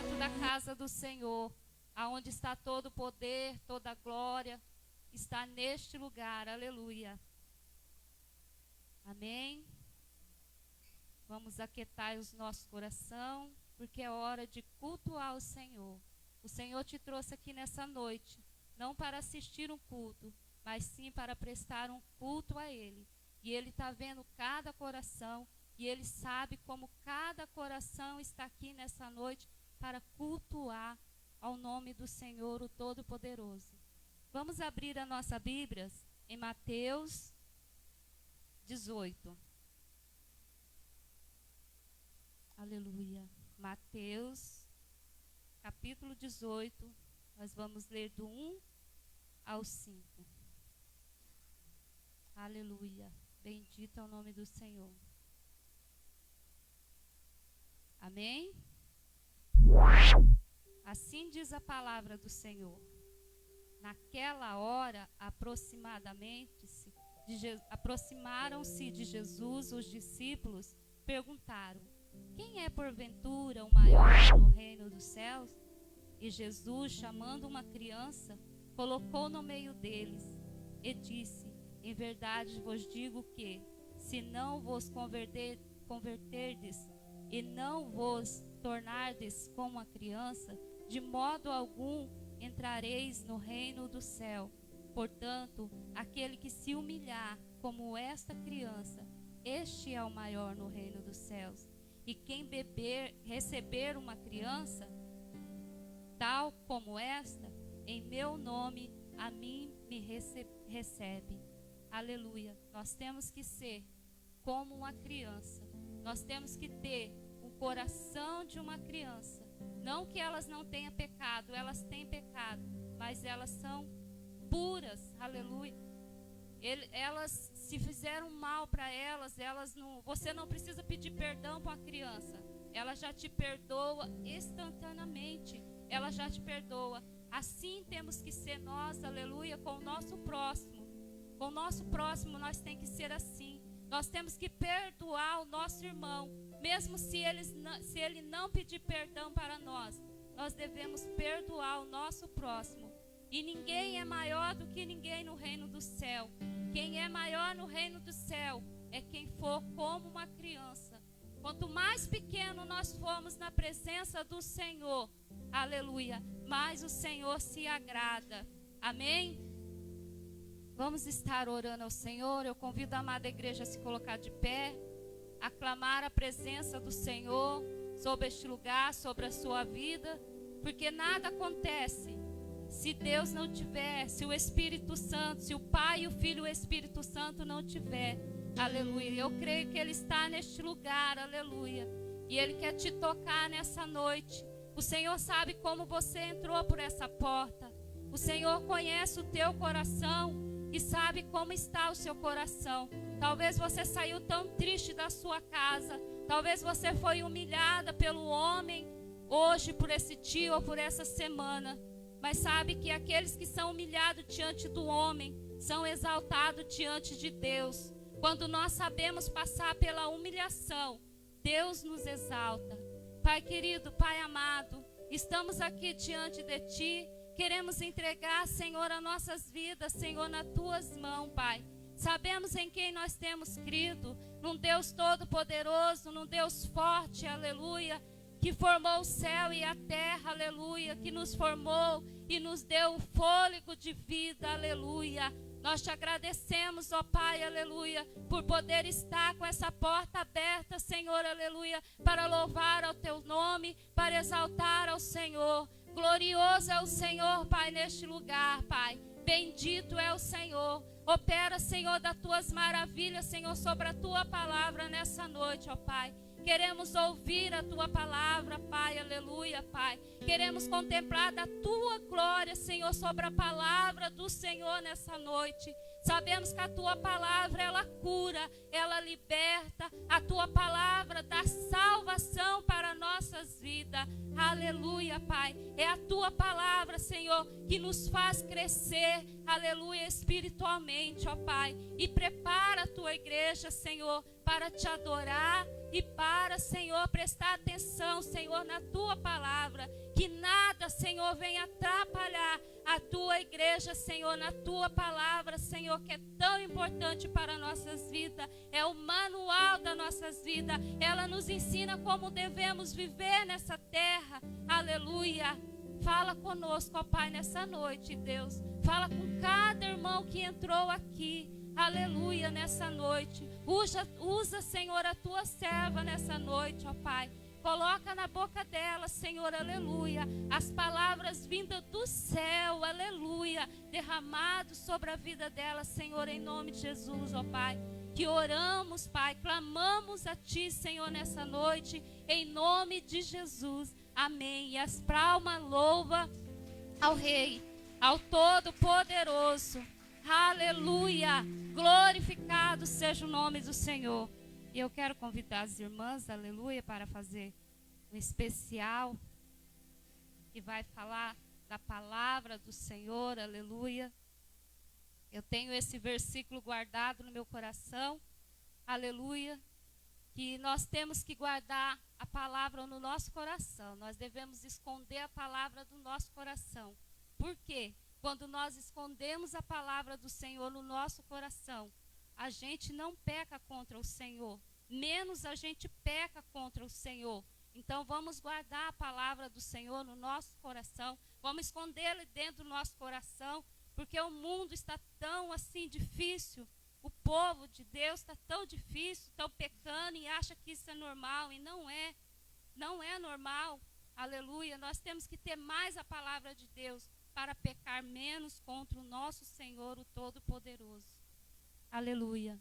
dentro da casa do Senhor, aonde está todo o poder, toda a glória, está neste lugar, aleluia. Amém? Vamos aquietar os nossos corações, porque é hora de cultuar o Senhor. O Senhor te trouxe aqui nessa noite, não para assistir um culto, mas sim para prestar um culto a Ele. E Ele está vendo cada coração, e Ele sabe como cada coração está aqui nessa noite para cultuar ao nome do Senhor, o Todo-Poderoso. Vamos abrir a nossa Bíblia em Mateus 18. Aleluia. Mateus, capítulo 18, nós vamos ler do 1 ao 5. Aleluia. Bendito é o nome do Senhor. Amém? Assim diz a palavra do Senhor. Naquela hora, aproximaram-se de Jesus os discípulos, perguntaram: quem é porventura o maior no reino dos céus? E Jesus, chamando uma criança, colocou no meio deles e disse: em verdade vos digo que, se não vos converterdes e não vos tornardes como a criança, de modo algum entrareis no reino do céu. Portanto, aquele que se humilhar como esta criança, este é o maior no reino dos céus. E quem receber uma criança, tal como esta, em meu nome, a mim me recebe. Aleluia. Nós temos que ser como uma criança. Nós temos que ter o coração de uma criança. Não que elas não tenham pecado, elas têm pecado, mas elas são puras. Aleluia. Elas, se fizeram mal para elas, você não precisa pedir perdão para a criança. Ela já te perdoa instantaneamente. Ela já te perdoa. Assim temos que ser nós, aleluia, com o nosso próximo. Com o nosso próximo nós temos que ser assim. Nós temos que perdoar o nosso irmão, mesmo se ele não pedir perdão para nós. Nós devemos perdoar o nosso próximo. E ninguém é maior do que ninguém no reino do céu. Quem é maior no reino do céu é quem for como uma criança. Quanto mais pequeno nós formos na presença do Senhor, aleluia, mais o Senhor se agrada. Amém? Vamos estar orando ao Senhor. Eu convido a amada igreja a se colocar de pé, aclamar a presença do Senhor sobre este lugar, sobre a sua vida, porque nada acontece se Deus não tiver, se o Espírito Santo, se o Pai, o Filho e o Espírito Santo não tiver. Aleluia. Eu creio que Ele está neste lugar, aleluia, e Ele quer te tocar nessa noite. O Senhor sabe como você entrou por essa porta. O Senhor conhece o teu coração e sabe como está o seu coração. Talvez você saiu tão triste da sua casa. Talvez você foi humilhada pelo homem hoje, por esse dia ou por essa semana. Mas sabe que aqueles que são humilhados diante do homem são exaltados diante de Deus. Quando nós sabemos passar pela humilhação, Deus nos exalta. Pai querido, Pai amado, estamos aqui diante de Ti. Queremos entregar, Senhor, as nossas vidas, Senhor, nas Tuas mãos, Pai. Sabemos em quem nós temos crido, num Deus todo-poderoso, num Deus forte, aleluia, que formou o céu e a terra, aleluia, que nos formou e nos deu o fôlego de vida, aleluia. Nós te agradecemos, ó Pai, aleluia, por poder estar com essa porta aberta, Senhor, aleluia, para louvar ao Teu nome, para exaltar ao Senhor. Glorioso é o Senhor, Pai, neste lugar, Pai. Bendito é o Senhor. Opera, Senhor, das Tuas maravilhas, Senhor, sobre a Tua palavra nessa noite, ó Pai. Queremos ouvir a Tua palavra, Pai, aleluia, Pai. Queremos contemplar da Tua glória, Senhor, sobre a palavra do Senhor nessa noite. Sabemos que a Tua palavra, ela cura, ela liberta. A Tua palavra dá salvação para nossas vidas. Aleluia, Pai. É a tua palavra, Senhor, que nos faz crescer, aleluia, espiritualmente, ó Pai. E prepara a tua igreja, Senhor, para te adorar e para, Senhor, prestar atenção, Senhor, na tua palavra. Que nada, Senhor, venha atrapalhar a tua igreja, Senhor, na tua palavra, Senhor, que é tão importante para nossas vidas. É o manual das nossas vidas. Ela nos ensina como devemos viver nessa terra. Aleluia. Fala conosco, ó Pai, nessa noite, Deus. Fala com cada irmão que entrou aqui. Aleluia, nessa noite. Usa, Senhor, a tua serva nessa noite, ó Pai. Coloca na boca dela, Senhor, aleluia, as palavras vindas do céu, aleluia, derramado sobre a vida dela, Senhor, em nome de Jesus, ó Pai. Que oramos, Pai, clamamos a Ti, Senhor, nessa noite, em nome de Jesus, amém. E as palmas louva ao Rei, ao Todo-Poderoso, aleluia, glorificado seja o nome do Senhor. E eu quero convidar as irmãs, aleluia, para fazer um especial que vai falar da palavra do Senhor, aleluia. Eu tenho esse versículo guardado no meu coração, aleluia, que nós temos que guardar a palavra no nosso coração. Nós devemos esconder a palavra do nosso coração. Por quê? Quando nós escondemos a palavra do Senhor no nosso coração, a gente não peca contra o Senhor, menos a gente peca contra o Senhor. Então vamos guardar a palavra do Senhor no nosso coração, vamos escondê-la dentro do nosso coração, porque o mundo está tão assim difícil, o povo de Deus está tão difícil, estão pecando e acha que isso é normal, e não é normal, aleluia. Nós temos que ter mais a palavra de Deus para pecar menos contra o nosso Senhor, o Todo-Poderoso. Aleluia.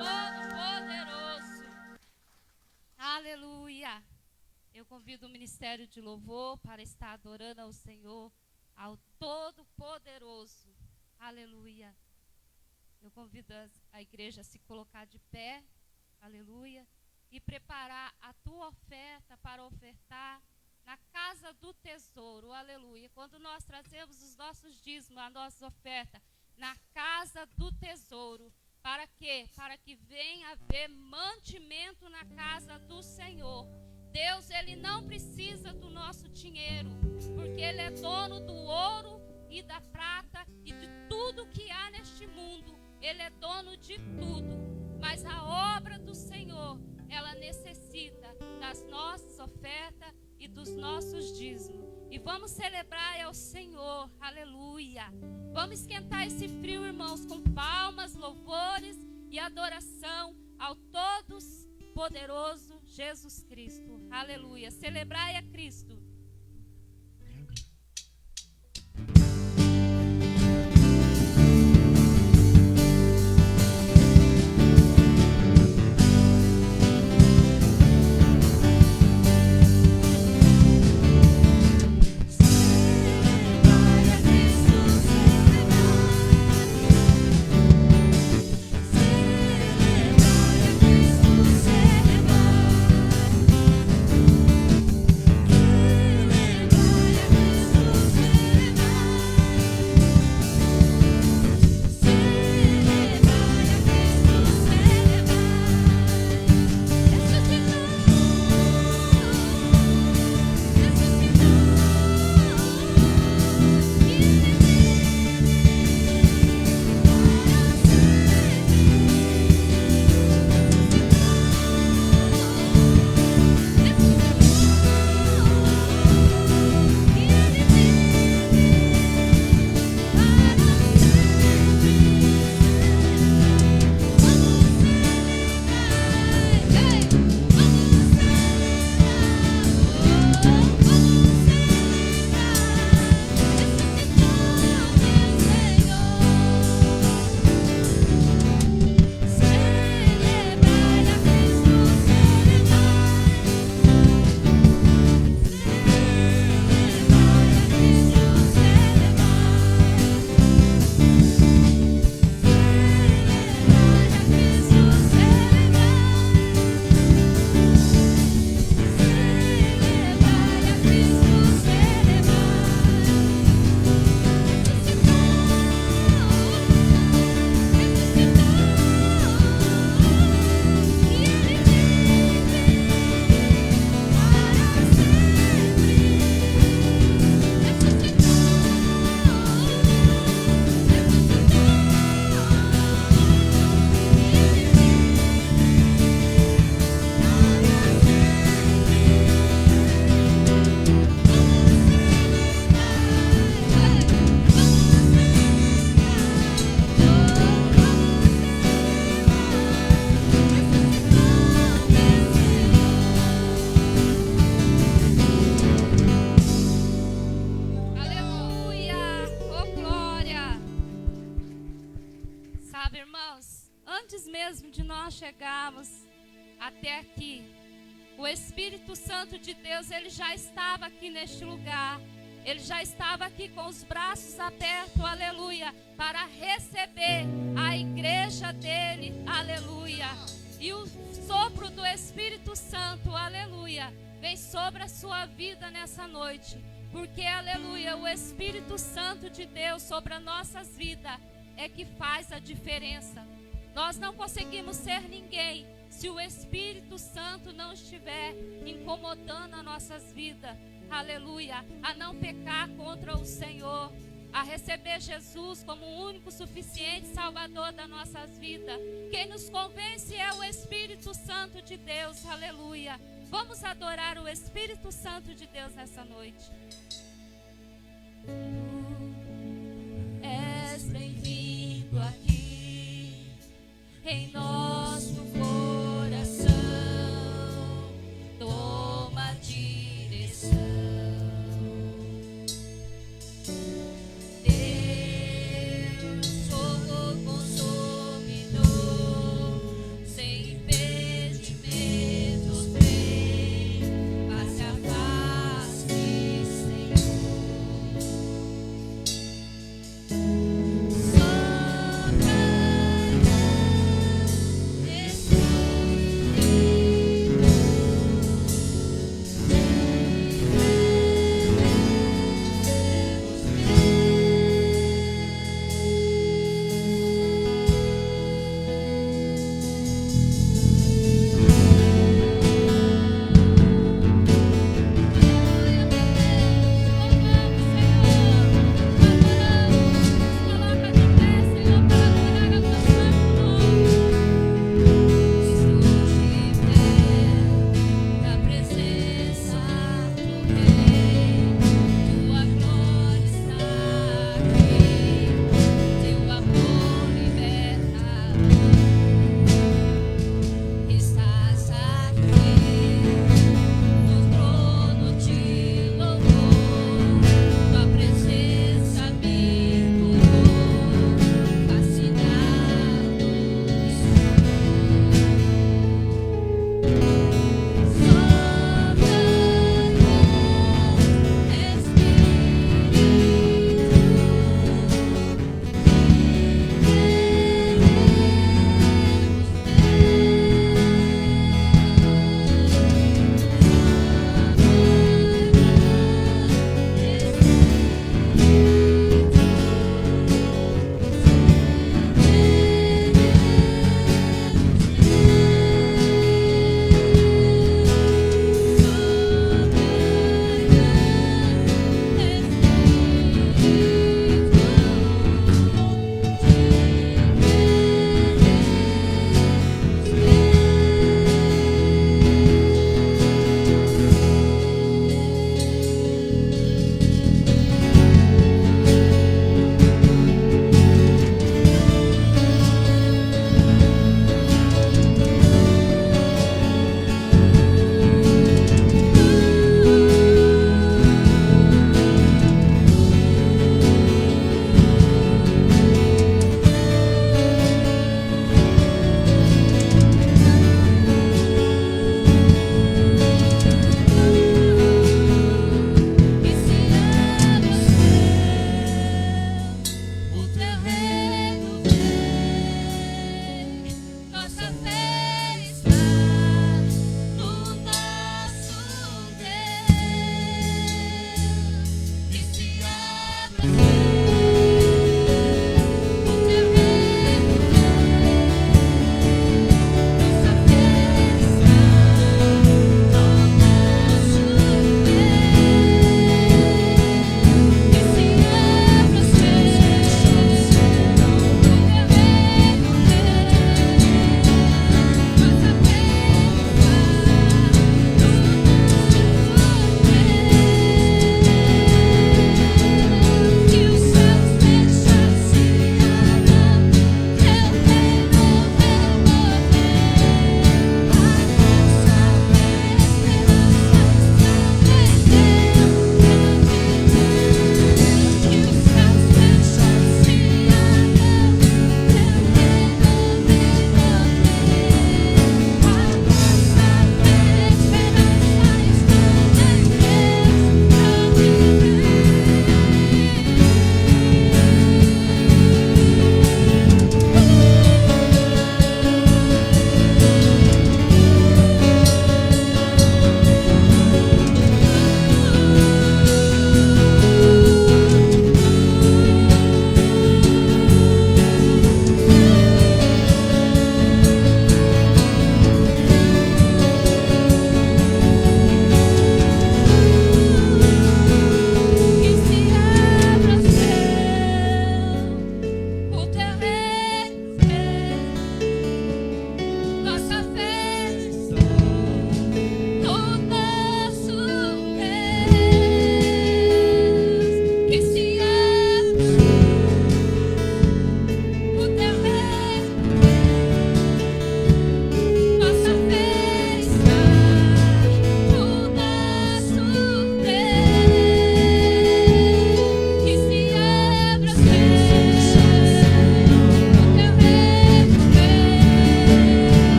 Todo-Poderoso. Aleluia. Eu convido o Ministério de Louvor para estar adorando ao Senhor, ao Todo-Poderoso. Aleluia. Eu convido a igreja a se colocar de pé. Aleluia. E preparar a tua oferta para ofertar na casa do tesouro. Aleluia. Quando nós trazemos os nossos dízimos, a nossa oferta na casa do tesouro. Para quê? Para que venha haver mantimento na casa do Senhor. Deus, Ele não precisa do nosso dinheiro, porque Ele é dono do ouro e da prata e de tudo que há neste mundo. Ele é dono de tudo. Mas a obra do Senhor, ela necessita das nossas ofertas e dos nossos dízimos. E vamos celebrar ao Senhor. Aleluia. Vamos esquentar esse frio, irmãos, com palmas, louvores e adoração ao Todo-Poderoso Jesus Cristo. Aleluia. Celebrai a Cristo. Chegarmos até aqui, o Espírito Santo de Deus, ele já estava aqui neste lugar, ele já estava aqui com os braços abertos, aleluia, para receber a igreja dele, aleluia. E o sopro do Espírito Santo, aleluia, vem sobre a sua vida nessa noite, porque, aleluia, o Espírito Santo de Deus sobre as nossas vidas é que faz a diferença. Nós não conseguimos ser ninguém se o Espírito Santo não estiver incomodando as nossas vidas. Aleluia. A não pecar contra o Senhor. A receber Jesus como o único suficiente Salvador das nossas vidas. Quem nos convence é o Espírito Santo de Deus. Aleluia. Vamos adorar o Espírito Santo de Deus nessa noite. Tu és bem-vindo aqui em nosso coração, toma a direção. Deus, sou consumidor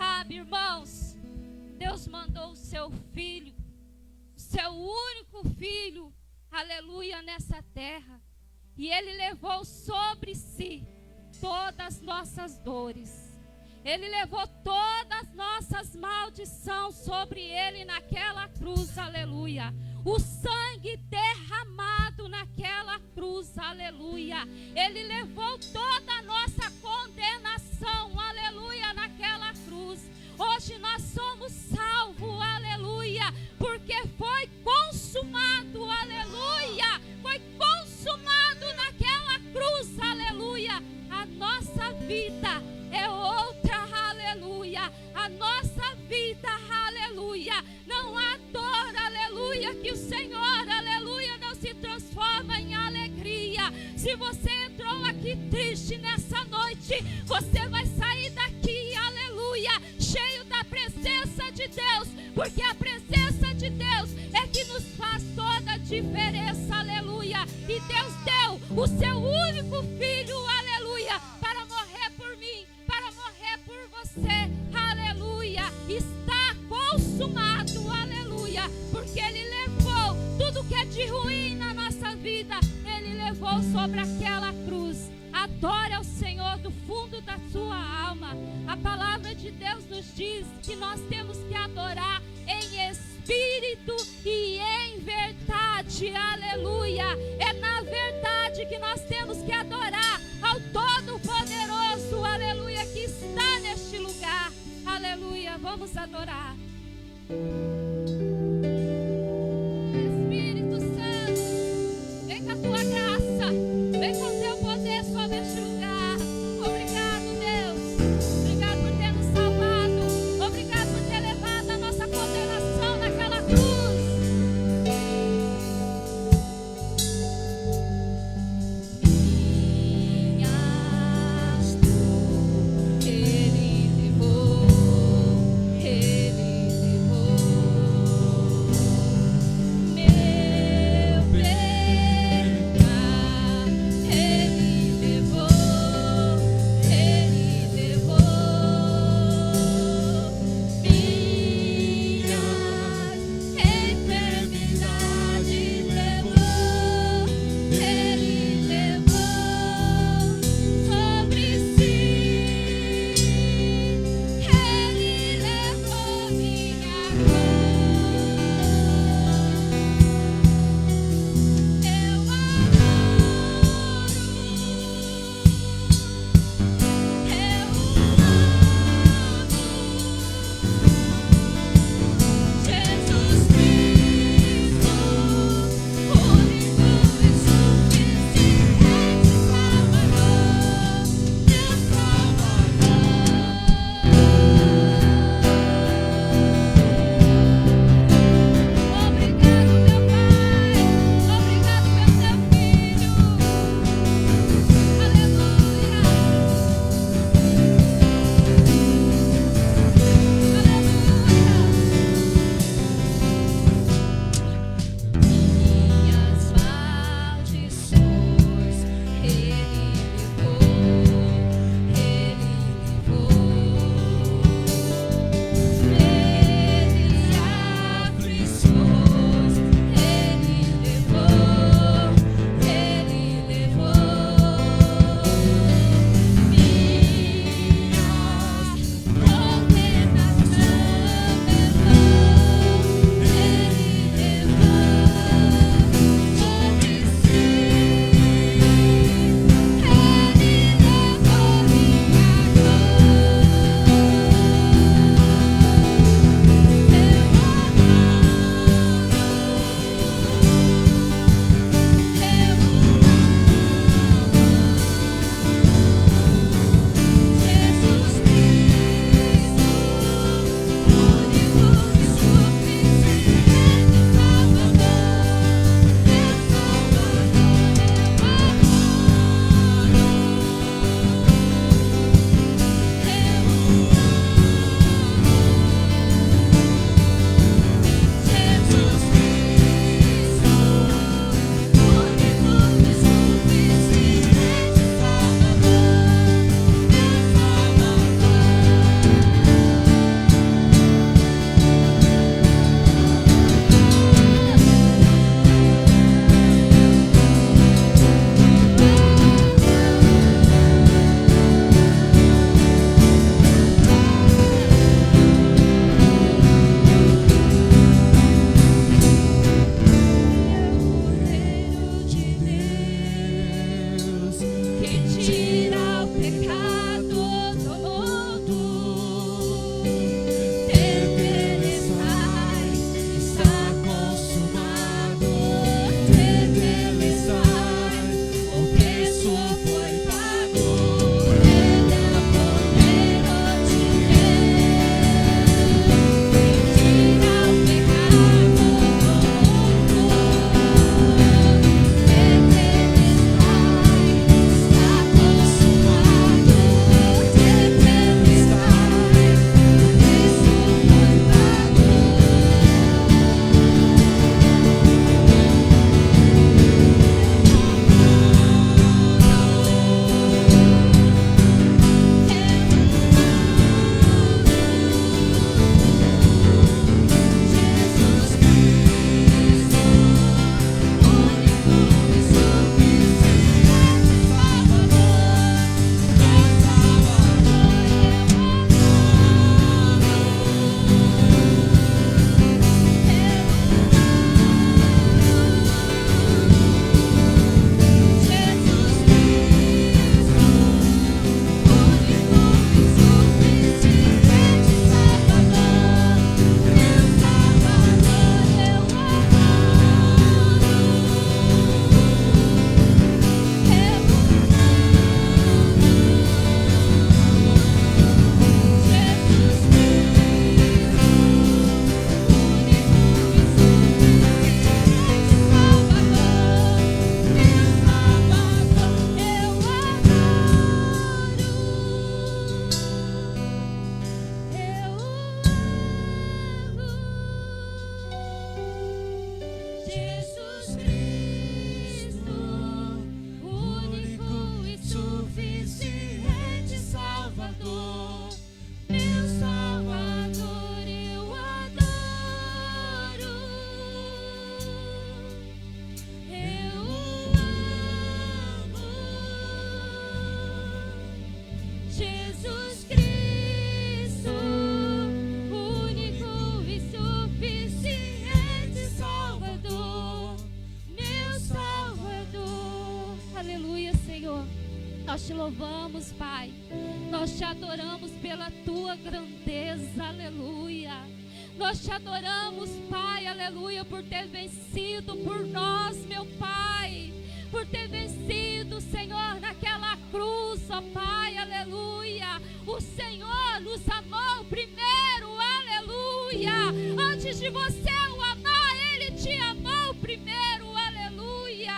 sabe, irmãos, Deus mandou o seu filho, o seu único filho, aleluia, nessa terra. E ele levou sobre si todas as nossas dores. Ele levou todas as nossas maldições sobre ele naquela cruz, aleluia. O sangue derramado naquela cruz, aleluia. Ele levou toda a nossa condenação, aleluia, naquela cruz. Hoje nós somos salvos, aleluia, porque foi consumado, aleluia. Foi consumado naquela cruz, aleluia. A nossa vida é outra, aleluia. A nossa vida, aleluia. Não há dor, aleluia, que o Senhor, aleluia, não se transforma em alegria. Se você entrou aqui triste nessa noite, você vai sair daqui, aleluia, cheio da presença de Deus, porque a presença de Deus é que nos faz toda a diferença, aleluia. E Deus deu o seu único filho, aleluia, para morrer por mim, para morrer por você, aleluia. Está consumado, aleluia, porque Ele levou tudo que é de ruim na nossa vida, Ele levou sobre aquela cruz. Adore ao Senhor do fundo da sua alma. A palavra de Deus nos diz que nós temos que adorar em espírito e em verdade, aleluia. É na verdade que nós temos que adorar ao Todo-Poderoso, aleluia, que está neste lugar, aleluia. Vamos adorar. Espírito Santo, vem com a tua graça, vem com o teu poder sobre este lugar. Obrigado, Deus. Obrigado por ter nos salvado. Obrigado por ter levado a nossa condenação naquela cruz. Ele levou, Ele levou. Nós te louvamos, Pai. Nós te adoramos pela tua grandeza, aleluia. Nós te adoramos, Pai, aleluia, por ter vencido por nós, meu Pai. Por ter vencido, Senhor, naquela cruz, ó Pai, aleluia. O Senhor nos amou primeiro, aleluia. Antes de você o amar, Ele te amou primeiro, aleluia.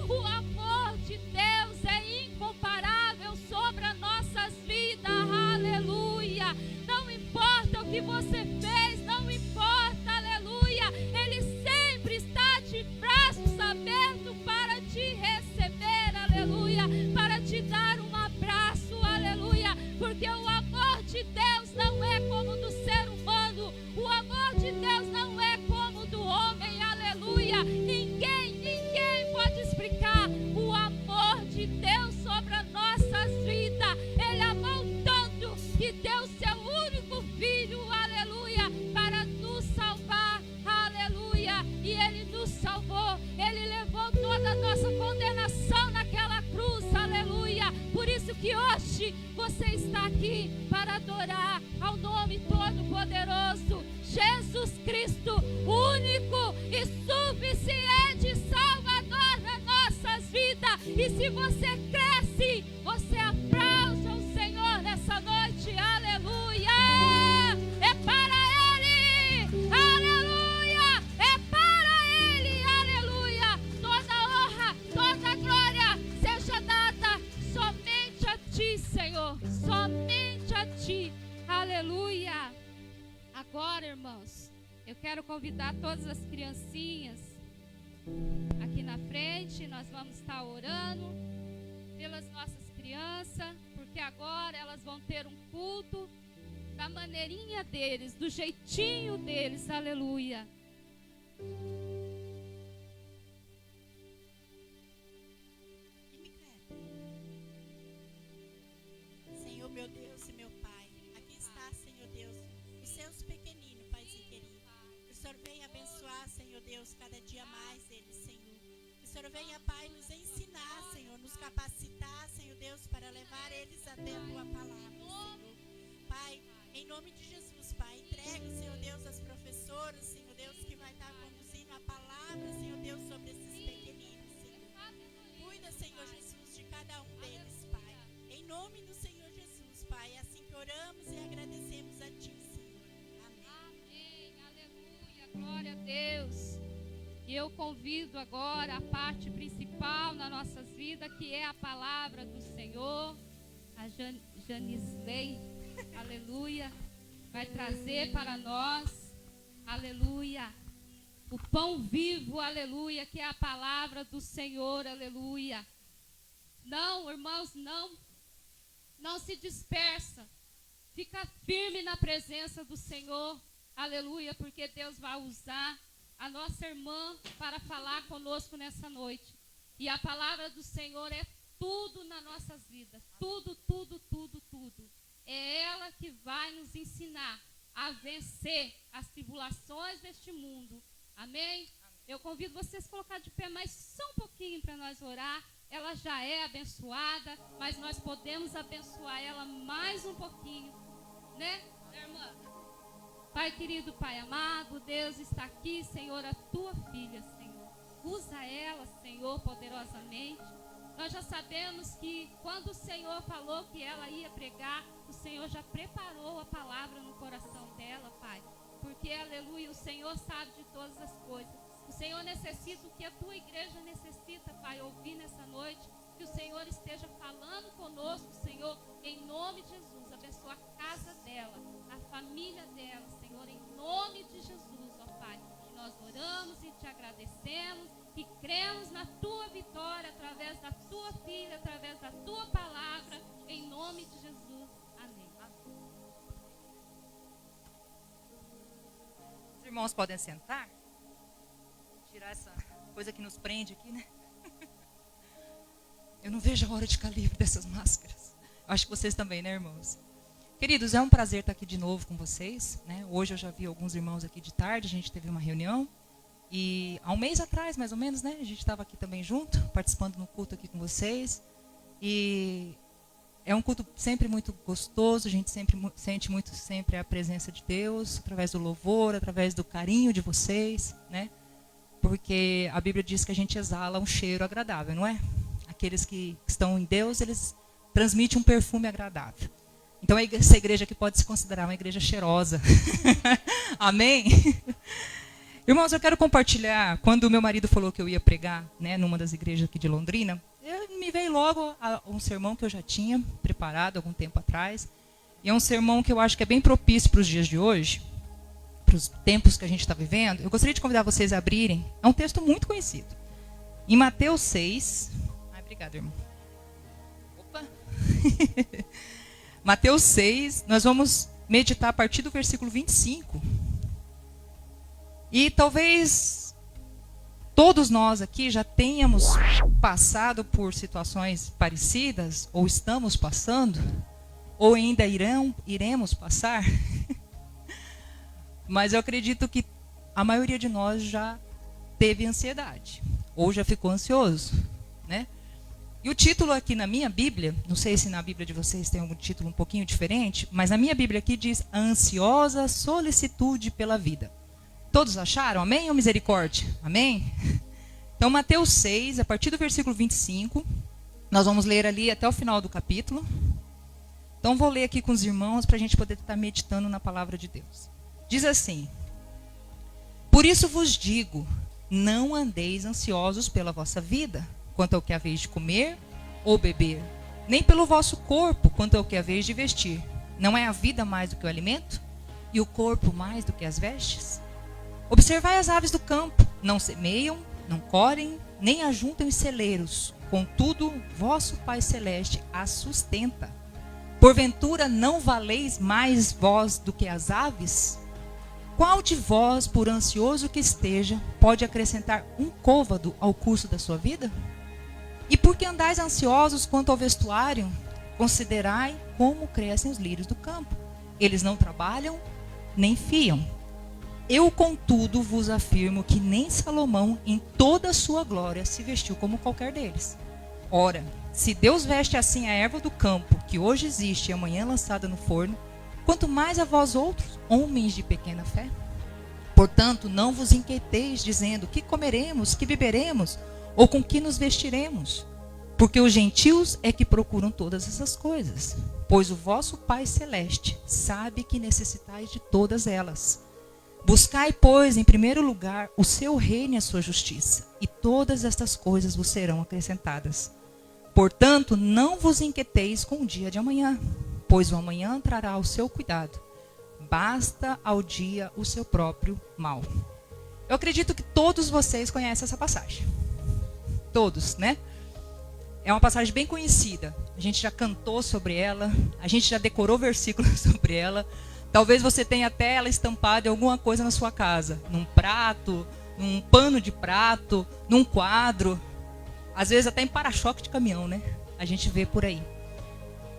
O amor de Deus é incomparável sobre as nossas vidas, aleluia. Não importa o que você fez, não importa, aleluia. Ele sempre está de braços abertos para te receber, aleluia. Para te dar um abraço, aleluia. Porque o amor de Deus não é como o do ser humano. O amor de Deus não é como o do homem, aleluia. Ninguém pode explicar o amor de Deus sobre as nossas vidas. Ele amou tanto que deu seu único filho, aleluia, para nos salvar, aleluia. E Ele nos salvou. Ele levou toda a nossa condenação naquela cruz, aleluia. Por isso que hoje você está aqui para adorar ao nome todo-poderoso Jesus Cristo, único e suficiente Salvador das nossas vidas. E se você cresce, você aplaude ao Senhor nessa noite, aleluia. É para Ele, aleluia. É para Ele, aleluia. Toda honra, toda glória seja dada somente a Ti, Senhor, somente a Ti, aleluia. Agora, irmãos, eu quero convidar todas as criancinhas aqui na frente. Nós vamos estar orando pelas nossas crianças, porque agora elas vão ter um culto da maneirinha deles, do jeitinho deles, aleluia. Senhor, meu Deus e meu Pai, aqui está, Senhor Deus, os seus pequeninos, Paizinho querido. Que o Senhor venha abençoar, Senhor Deus, cada dia mais eles, Senhor. Que o Senhor venha, Pai, nos ensinar, Senhor, nos capacitar, Senhor Deus, para levar eles até a Tua palavra, Senhor. Pai, em nome de Jesus, Pai, entregue, Senhor Deus, as professoras, Senhor Deus, que vai estar conduzindo a palavra, Senhor Deus, sobre esses pequeninos, Senhor. Cuida, Senhor Jesus, de cada um deles, Pai. Em nome do Senhor Jesus, Pai, é assim que oramos e agradecemos a Ti, Senhor. Amém. Amém, aleluia, glória a Deus. E eu convido agora a parte principal nas nossas vidas, que é a palavra do Senhor. A Janisley, aleluia, vai trazer para nós, aleluia, o pão vivo, aleluia, que é a palavra do Senhor, aleluia. Não, irmãos, não se dispersa. Fica firme na presença do Senhor, aleluia, porque Deus vai usar a nossa irmã para falar conosco nessa noite. E a palavra do Senhor é tudo nas nossas vidas, tudo, tudo, tudo, tudo. É ela que vai nos ensinar a vencer as tribulações deste mundo. Amém? Eu convido vocês a colocar de pé mais só um pouquinho para nós orar. Ela já é abençoada, mas nós podemos abençoar ela mais um pouquinho, né, irmã? Pai querido, Pai amado, Deus está aqui, Senhor, a Tua filha, Senhor. Usa ela, Senhor, poderosamente. Nós já sabemos que quando o Senhor falou que ela ia pregar, o Senhor já preparou a palavra no coração dela, Pai. Porque, aleluia, o Senhor sabe de todas as coisas. O Senhor necessita o que a Tua igreja necessita, Pai, ouvir nessa noite. Que o Senhor esteja falando conosco, Senhor, em nome de Jesus. Abençoa a casa dela, a família dela, Senhor, em nome de Jesus, ó Pai. Nós oramos e Te agradecemos e cremos na Tua vitória através da Tua filha, através da Tua palavra, em nome de Jesus. Amém. Os irmãos podem sentar? Tirar essa coisa que nos prende aqui, né? Eu não vejo a hora de ficar livre dessas máscaras. Acho que vocês também, né, irmãos? Queridos, é um prazer estar aqui de novo com vocês, né? Hoje eu já vi alguns irmãos aqui de tarde, a gente teve uma reunião. E há um mês atrás, mais ou menos, né? A gente estava aqui também junto, participando no culto aqui com vocês. E é um culto sempre muito gostoso, a gente sente muito sempre a presença de Deus, através do louvor, através do carinho de vocês, né? Porque a Bíblia diz que a gente exala um cheiro agradável, não é? Aqueles que estão em Deus, eles transmitem um perfume agradável. Então essa igreja aqui pode se considerar uma igreja cheirosa. Amém? Irmãos, eu quero compartilhar, quando o meu marido falou que eu ia pregar, né, numa das igrejas aqui de Londrina, me veio logo um sermão que eu já tinha preparado algum tempo atrás. E é um sermão que eu acho que é bem propício para os dias de hoje, para os tempos que a gente está vivendo. Eu gostaria de convidar vocês a abrirem. É um texto muito conhecido. Em Mateus 6... obrigada, irmão. Opa! Mateus 6, nós vamos meditar a partir do versículo 25. E talvez todos nós aqui já tenhamos passado por situações parecidas, ou estamos passando, ou ainda iremos passar. Mas eu acredito que a maioria de nós já teve ansiedade, ou já ficou ansioso, né? E o título aqui na minha Bíblia, não sei se na Bíblia de vocês tem algum título um pouquinho diferente, mas na minha Bíblia aqui diz a ansiosa solicitude pela vida. Todos acharam? Amém ou misericórdia? Amém? Então, Mateus 6, a partir do versículo 25, nós vamos ler ali até o final do capítulo. Então, vou ler aqui com os irmãos para a gente poder estar meditando na palavra de Deus. Diz assim: por isso vos digo, não andeis ansiosos pela vossa vida, quanto ao que haveis de comer ou beber, nem pelo vosso corpo, quanto ao que haveis de vestir. Não é a vida mais do que o alimento, e o corpo mais do que as vestes? Observai as aves do campo, não semeiam, não colhem, nem ajuntam em celeiros, contudo, vosso Pai Celeste as sustenta. Porventura não valeis mais vós do que as aves? Qual de vós, por ansioso que esteja, pode acrescentar um côvado ao curso da sua vida? E por que andais ansiosos quanto ao vestuário? Considerai como crescem os lírios do campo. Eles não trabalham, nem fiam. Eu, contudo, vos afirmo que nem Salomão, em toda a sua glória, se vestiu como qualquer deles. Ora, se Deus veste assim a erva do campo, que hoje existe e amanhã lançada no forno, quanto mais a vós outros, homens de pequena fé? Portanto, não vos inquieteis, dizendo, que comeremos, que beberemos, ou com que nos vestiremos? Porque os gentios é que procuram todas essas coisas. Pois o vosso Pai Celeste sabe que necessitais de todas elas. Buscai, pois, em primeiro lugar, o seu reino e a sua justiça, e todas estas coisas vos serão acrescentadas. Portanto, não vos inquieteis com o dia de amanhã, pois o amanhã trará o seu cuidado. Basta ao dia o seu próprio mal. Eu acredito que todos vocês conhecem essa passagem. Todos, né? É uma passagem bem conhecida. A gente já cantou sobre ela, a gente já decorou versículos sobre ela. Talvez você tenha até ela estampada em alguma coisa na sua casa, num prato, num pano de prato, num quadro, às vezes até em para-choque de caminhão, né? A gente vê por aí.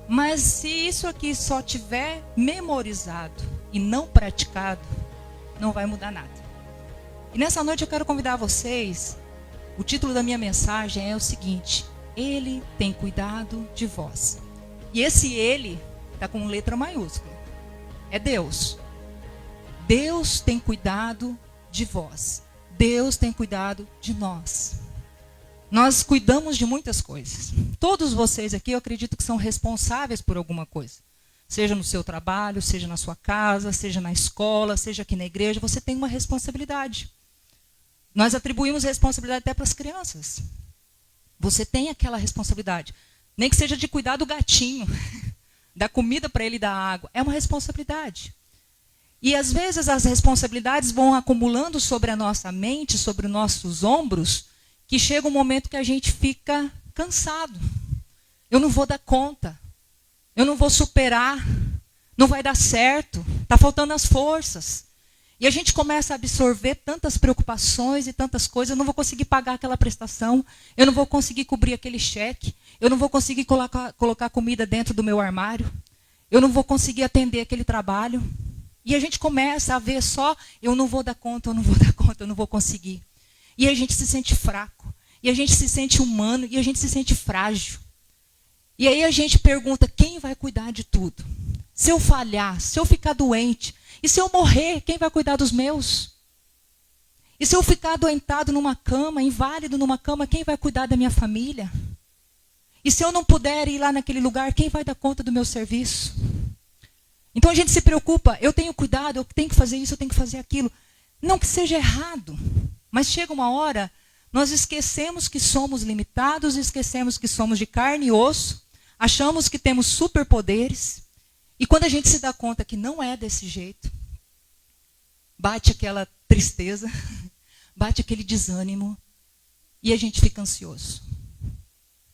Mas se isso aqui só tiver memorizado e não praticado, não vai mudar nada. E nessa noite eu quero convidar vocês. O título da minha mensagem é o seguinte: Ele tem cuidado de vós. E esse Ele está com letra maiúscula. É Deus. Deus tem cuidado de vós. Deus tem cuidado de nós. Nós cuidamos de muitas coisas. Todos vocês aqui, eu acredito que são responsáveis por alguma coisa. Seja no seu trabalho, seja na sua casa, seja na escola, seja aqui na igreja, você tem uma responsabilidade. Nós atribuímos responsabilidade até para as crianças. Você tem aquela responsabilidade. Nem que seja de cuidar do gatinho, dar comida para ele e dar água. É uma responsabilidade. E às vezes as responsabilidades vão acumulando sobre a nossa mente, sobre os nossos ombros, que chega um momento que a gente fica cansado. Eu não vou dar conta. Eu não vou superar. Não vai dar certo. Está faltando as forças. E a gente começa a absorver tantas preocupações e tantas coisas. Eu não vou conseguir pagar aquela prestação. Eu não vou conseguir cobrir aquele cheque. Eu não vou conseguir colocar comida dentro do meu armário. Eu não vou conseguir atender aquele trabalho. E a gente começa a ver só, eu não vou dar conta, eu não vou dar conta, eu não vou conseguir. E a gente se sente fraco. E a gente se sente humano. E a gente se sente frágil. E aí a gente pergunta, quem vai cuidar de tudo? Se eu falhar, se eu ficar doente, e se eu morrer, quem vai cuidar dos meus? E se eu ficar adoentado numa cama, inválido numa cama, quem vai cuidar da minha família? E se eu não puder ir lá naquele lugar, quem vai dar conta do meu serviço? Então a gente se preocupa, eu tenho cuidado, eu tenho que fazer isso, eu tenho que fazer aquilo. Não que seja errado, mas chega uma hora, nós esquecemos que somos limitados, esquecemos que somos de carne e osso, achamos que temos superpoderes, e quando a gente se dá conta que não é desse jeito, bate aquela tristeza, bate aquele desânimo, e a gente fica ansioso.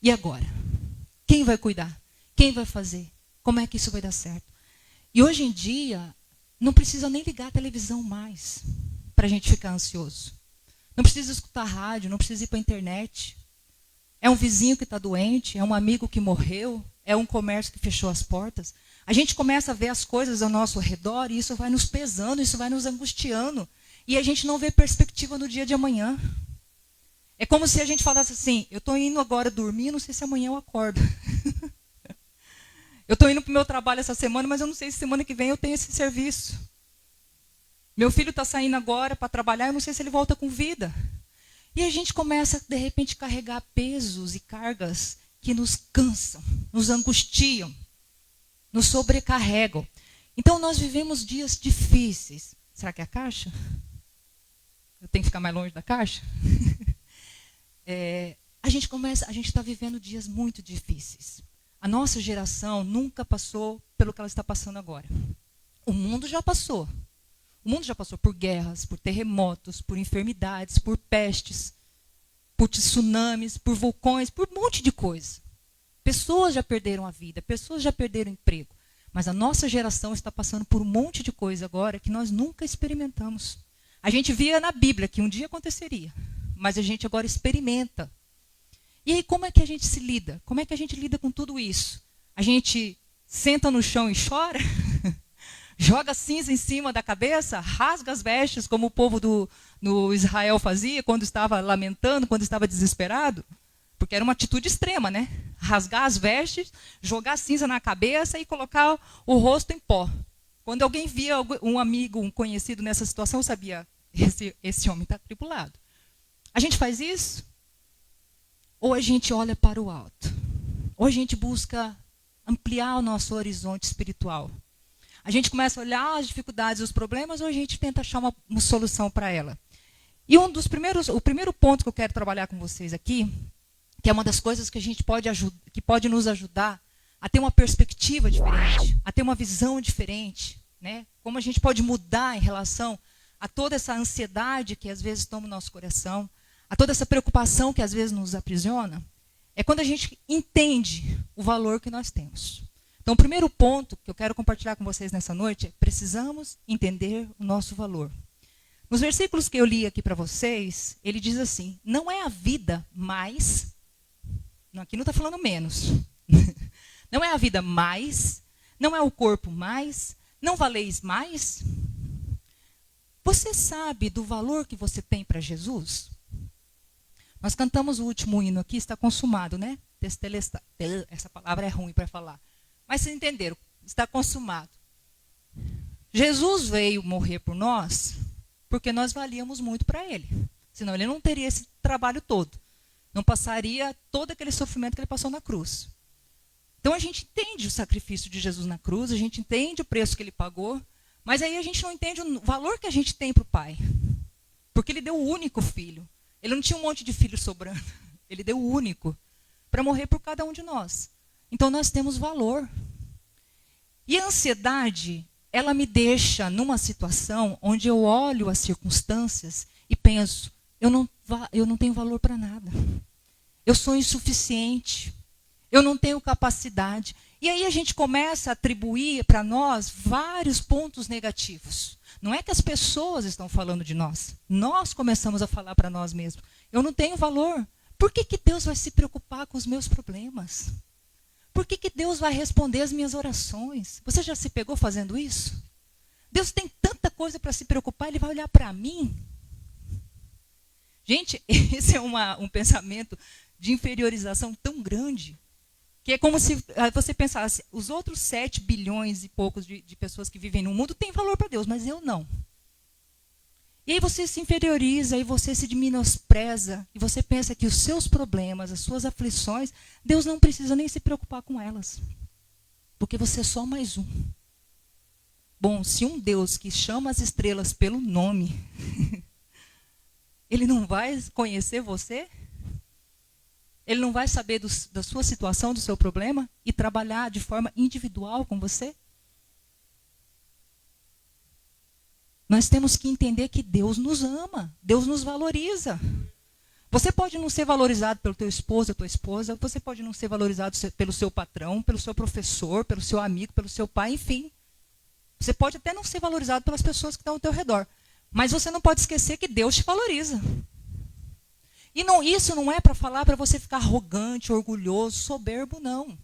E agora? Quem vai cuidar? Quem vai fazer? Como é que isso vai dar certo? E hoje em dia, não precisa nem ligar a televisão mais para a gente ficar ansioso. Não precisa escutar rádio, não precisa ir para a internet. É um vizinho que está doente, é um amigo que morreu, é um comércio que fechou as portas. A gente começa a ver as coisas ao nosso redor e isso vai nos pesando, isso vai nos angustiando. E a gente não vê perspectiva no dia de amanhã. É como se a gente falasse assim, eu estou indo agora dormir, não sei se amanhã eu acordo. Eu estou indo para o meu trabalho essa semana, mas eu não sei se semana que vem eu tenho esse serviço. Meu filho está saindo agora para trabalhar, eu não sei se ele volta com vida. E a gente começa, de repente, a carregar pesos e cargas que nos cansam, nos angustiam, nos sobrecarregam. Então, nós vivemos dias difíceis. Será que é a caixa? Eu tenho que ficar mais longe da caixa? A gente está vivendo dias muito difíceis. A nossa geração nunca passou pelo que ela está passando agora. O mundo já passou. O mundo já passou por guerras, por terremotos, por enfermidades, por pestes, por tsunamis, por vulcões, por um monte de coisa. Pessoas já perderam a vida, pessoas já perderam o emprego. Mas a nossa geração está passando por um monte de coisa agora que nós nunca experimentamos. A gente via na Bíblia que um dia aconteceria, mas a gente agora experimenta. E aí como é que a gente se lida? Como é que a gente lida com tudo isso? A gente senta no chão e chora? Joga cinza em cima da cabeça? Rasga as vestes como o povo no Israel fazia quando estava lamentando, quando estava desesperado? Porque era uma atitude extrema, né? Rasgar as vestes, jogar cinza na cabeça e colocar o rosto em pó. Quando alguém via um amigo, um conhecido nessa situação, eu sabia, esse homem está atribulado. A gente faz isso? Ou a gente olha para o alto? Ou a gente busca ampliar o nosso horizonte espiritual? A gente começa a olhar as dificuldades e os problemas, ou a gente tenta achar uma solução para ela? E o primeiro ponto que eu quero trabalhar com vocês aqui, que é uma das coisas que a gente que pode nos ajudar a ter uma perspectiva diferente, a ter uma visão diferente, né? Como a gente pode mudar em relação a toda essa ansiedade que às vezes toma o nosso coração, a toda essa preocupação que às vezes nos aprisiona, é quando a gente entende o valor que nós temos. Então, o primeiro ponto que eu quero compartilhar com vocês nessa noite é: precisamos entender o nosso valor. Nos versículos que eu li aqui para vocês, ele diz assim: não é a vida mais, aqui não está falando menos, não é a vida mais, não é o corpo mais, não valeis mais? Você sabe do valor que você tem para Jesus? Nós cantamos o último hino aqui, está consumado, né? Essa palavra é ruim para falar. Mas vocês entenderam, está consumado. Jesus veio morrer por nós porque nós valíamos muito para ele. Senão ele não teria esse trabalho todo. Não passaria todo aquele sofrimento que ele passou na cruz. Então a gente entende o sacrifício de Jesus na cruz, a gente entende o preço que ele pagou, mas aí a gente não entende o valor que a gente tem para o Pai. Porque ele deu o único filho. Ele não tinha um monte de filhos sobrando. Ele deu o único para morrer por cada um de nós. Então nós temos valor. E a ansiedade, ela me deixa numa situação onde eu olho as circunstâncias e penso, eu não tenho valor para nada. Eu sou insuficiente. Eu não tenho capacidade. E aí a gente começa a atribuir para nós vários pontos negativos. Não é que as pessoas estão falando de nós. Nós começamos a falar para nós mesmos. Eu não tenho valor. Por que Deus vai se preocupar com os meus problemas? Por que Deus vai responder as minhas orações? Você já se pegou fazendo isso? Deus tem tanta coisa para se preocupar, Ele vai olhar para mim? Gente, esse é um pensamento de inferiorização tão grande. Que é como se você pensasse, os outros 7 bilhões e poucos de pessoas que vivem no mundo têm valor para Deus, mas eu não. E aí você se inferioriza, e você se menospreza, e você pensa que os seus problemas, as suas aflições, Deus não precisa nem se preocupar com elas. Porque você é só mais um. Bom, se um Deus que chama as estrelas pelo nome, Ele não vai conhecer você? Ele não vai saber da sua situação, do seu problema, e trabalhar de forma individual com você? Nós temos que entender que Deus nos ama, Deus nos valoriza. Você pode não ser valorizado pelo teu esposo, tua esposa, você pode não ser valorizado pelo seu patrão, pelo seu professor, pelo seu amigo, pelo seu pai, enfim. Você pode até não ser valorizado pelas pessoas que estão ao teu redor. Mas você não pode esquecer que Deus te valoriza. E não, isso não é para falar para você ficar arrogante, orgulhoso, soberbo, não.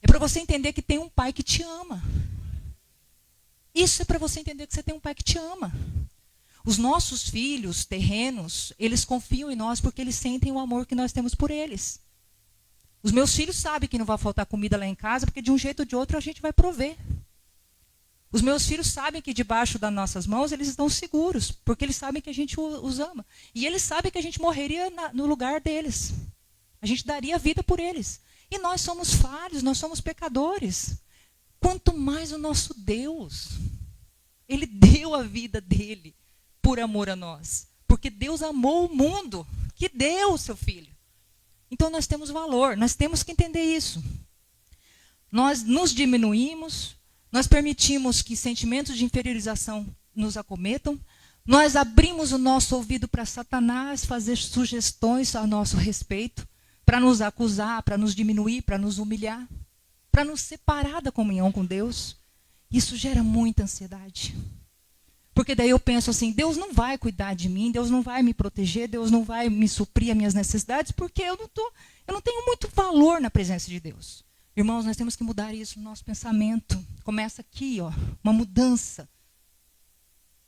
É para você entender que tem um pai que te ama. Isso é para você entender que você tem um pai que te ama. Os nossos filhos terrenos, eles confiam em nós porque eles sentem o amor que nós temos por eles. Os meus filhos sabem que não vai faltar comida lá em casa, porque de um jeito ou de outro a gente vai prover. Os meus filhos sabem que debaixo das nossas mãos eles estão seguros, porque eles sabem que a gente os ama. E eles sabem que a gente morreria no lugar deles. A gente daria a vida por eles. E nós somos falhos, nós somos pecadores. Quanto mais o nosso Deus. Ele deu a vida dele por amor a nós. Porque Deus amou o mundo, que deu o seu filho. Então nós temos valor, nós temos que entender isso. Nós nos diminuímos, nós permitimos que sentimentos de inferiorização nos acometam, nós abrimos o nosso ouvido para Satanás fazer sugestões a nosso respeito, para nos acusar, para nos diminuir, para nos humilhar, para nos separar da comunhão com Deus. Isso gera muita ansiedade. Porque daí eu penso assim, Deus não vai cuidar de mim, Deus não vai me proteger, Deus não vai me suprir as minhas necessidades, porque eu não tenho muito valor na presença de Deus. Irmãos, nós temos que mudar isso no nosso pensamento. Começa aqui, uma mudança.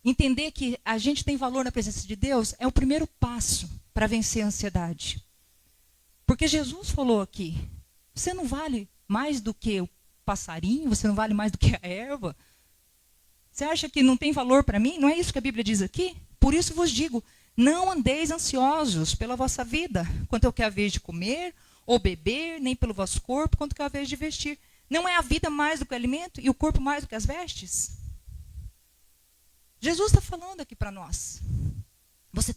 Entender que a gente tem valor na presença de Deus é o primeiro passo para vencer a ansiedade. Porque Jesus falou aqui, você não vale mais do que o passarinho, você não vale mais do que a erva. Você acha que não tem valor para mim? Não é isso que a Bíblia diz aqui? Por isso vos digo, não andeis ansiosos pela vossa vida, quanto ao que é a vez de comer ou beber, nem pelo vosso corpo, quanto que é a vez de vestir. Não é a vida mais do que o alimento e o corpo mais do que as vestes? Jesus está falando aqui para nós. Você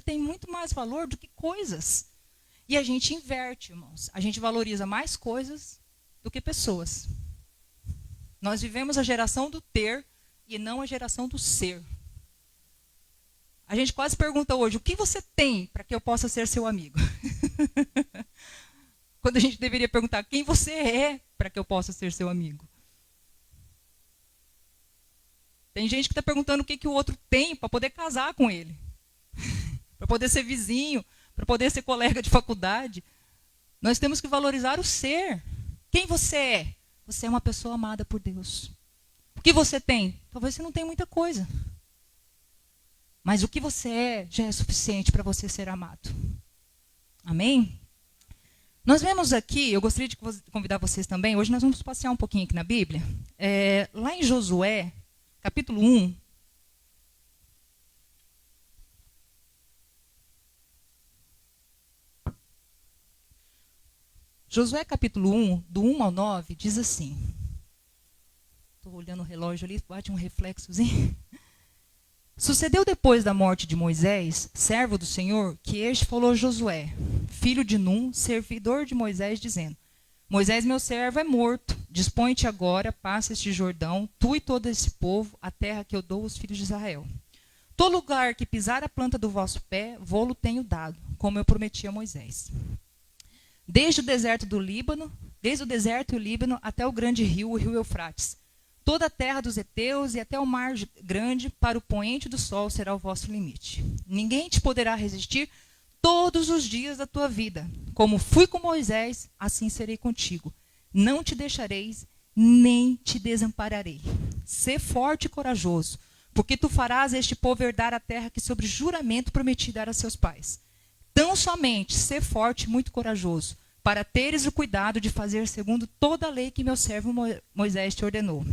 tem muito mais valor do que coisas. E a gente inverte, irmãos. A gente valoriza mais coisas do que pessoas. Nós vivemos a geração do ter e não a geração do ser. A gente quase pergunta hoje, o que você tem para que eu possa ser seu amigo? Quando a gente deveria perguntar, quem você é para que eu possa ser seu amigo? Tem gente que está perguntando o que o outro tem para poder casar com ele. Para poder ser vizinho, para poder ser colega de faculdade. Nós temos que valorizar o ser. Quem você é? Você é uma pessoa amada por Deus. O que você tem? Talvez você não tenha muita coisa. Mas o que você é já é suficiente para você ser amado. Amém? Nós vemos aqui, eu gostaria de convidar vocês também, hoje nós vamos passear um pouquinho aqui na Bíblia. Lá em Josué, capítulo 1. Josué capítulo 1, do 1 ao 9, diz assim. Estou olhando o relógio ali, bate um reflexozinho. Sucedeu depois da morte de Moisés, servo do Senhor, que este falou a Josué, filho de Num, servidor de Moisés, dizendo: Moisés, meu servo, é morto. Dispõe-te agora, passa este Jordão, tu e todo esse povo, a terra que eu dou aos filhos de Israel. Todo lugar que pisar a planta do vosso pé, vô-lo tenho dado, como eu prometi a Moisés. Desde o deserto e o Líbano, até o grande rio, o rio Eufrates. Toda a terra dos heteus e até o mar grande, para o poente do sol, será o vosso limite. Ninguém te poderá resistir todos os dias da tua vida. Como fui com Moisés, assim serei contigo. Não te deixareis, nem te desampararei. Sê forte e corajoso, porque tu farás este povo herdar a terra que sobre juramento prometi dar a seus pais. Tão somente sê forte e muito corajoso, para teres o cuidado de fazer segundo toda a lei que meu servo Moisés te ordenou.